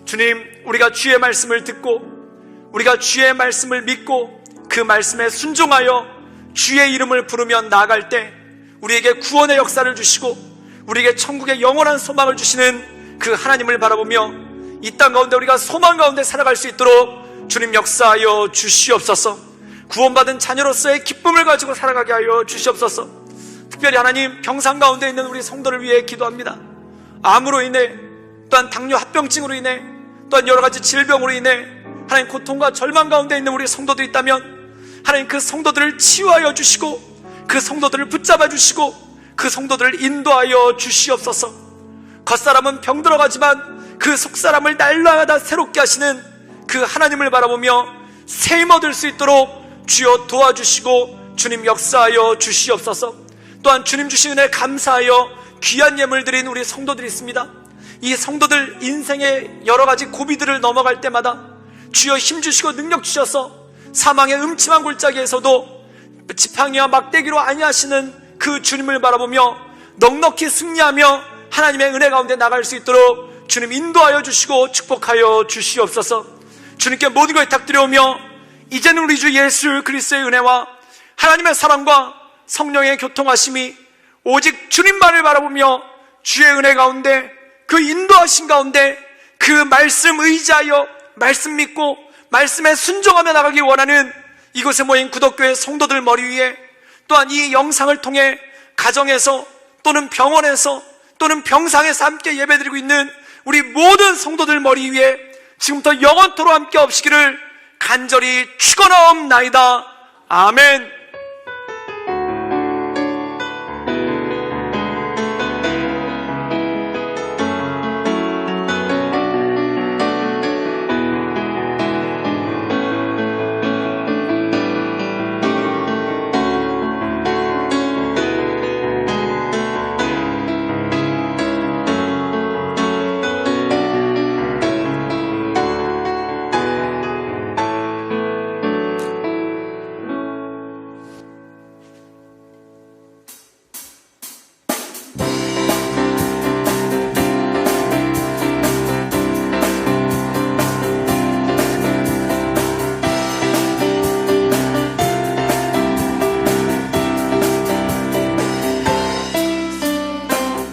주님, 우리가 주의 말씀을 듣고 우리가 주의 말씀을 믿고 그 말씀에 순종하여 주의 이름을 부르며 나아갈 때 우리에게 구원의 역사를 주시고 우리에게 천국의 영원한 소망을 주시는 그 하나님을 바라보며 이 땅 가운데 우리가 소망 가운데 살아갈 수 있도록 주님 역사하여 주시옵소서. 구원받은 자녀로서의 기쁨을 가지고 살아가게 하여 주시옵소서. 특별히 하나님 병상 가운데 있는 우리 성도를 위해 기도합니다. 암으로 인해, 또한 당뇨 합병증으로 인해, 또한 여러 가지 질병으로 인해 하나님 고통과 절망 가운데 있는 우리 성도들이 있다면 하나님 그 성도들을 치유하여 주시고 그 성도들을 붙잡아 주시고 그 성도들을 인도하여 주시옵소서. 겉사람은 병들어가지만 그 속사람을 날마다 새롭게 하시는 그 하나님을 바라보며 새 힘 얻을 수 있도록 주여 도와주시고 주님 역사하여 주시옵소서. 또한 주님 주신 은혜 감사하여 귀한 예물 드린 우리 성도들이 있습니다. 이 성도들 인생의 여러 가지 고비들을 넘어갈 때마다 주여 힘주시고 능력 주셔서 사망의 음침한 골짜기에서도 지팡이와 막대기로 안위하시는 그 주님을 바라보며 넉넉히 승리하며 하나님의 은혜 가운데 나갈 수 있도록 주님 인도하여 주시고 축복하여 주시옵소서. 주님께 모든 걸 탁드려오며 이제는 우리 주 예수 그리스도의 은혜와 하나님의 사랑과 성령의 교통하심이 오직 주님만을 바라보며 주의 은혜 가운데 그 인도하신 가운데 그 말씀 의지하여 말씀 믿고 말씀에 순종하며 나가기 원하는 이곳에 모인 구독교회 성도들 머리 위에, 또한 이 영상을 통해 가정에서 또는 병원에서 또는 병상에서 함께 예배드리고 있는 우리 모든 성도들 머리 위에 지금부터 영원토록 함께 없시기를 간절히 축원하옵나이다. 아멘.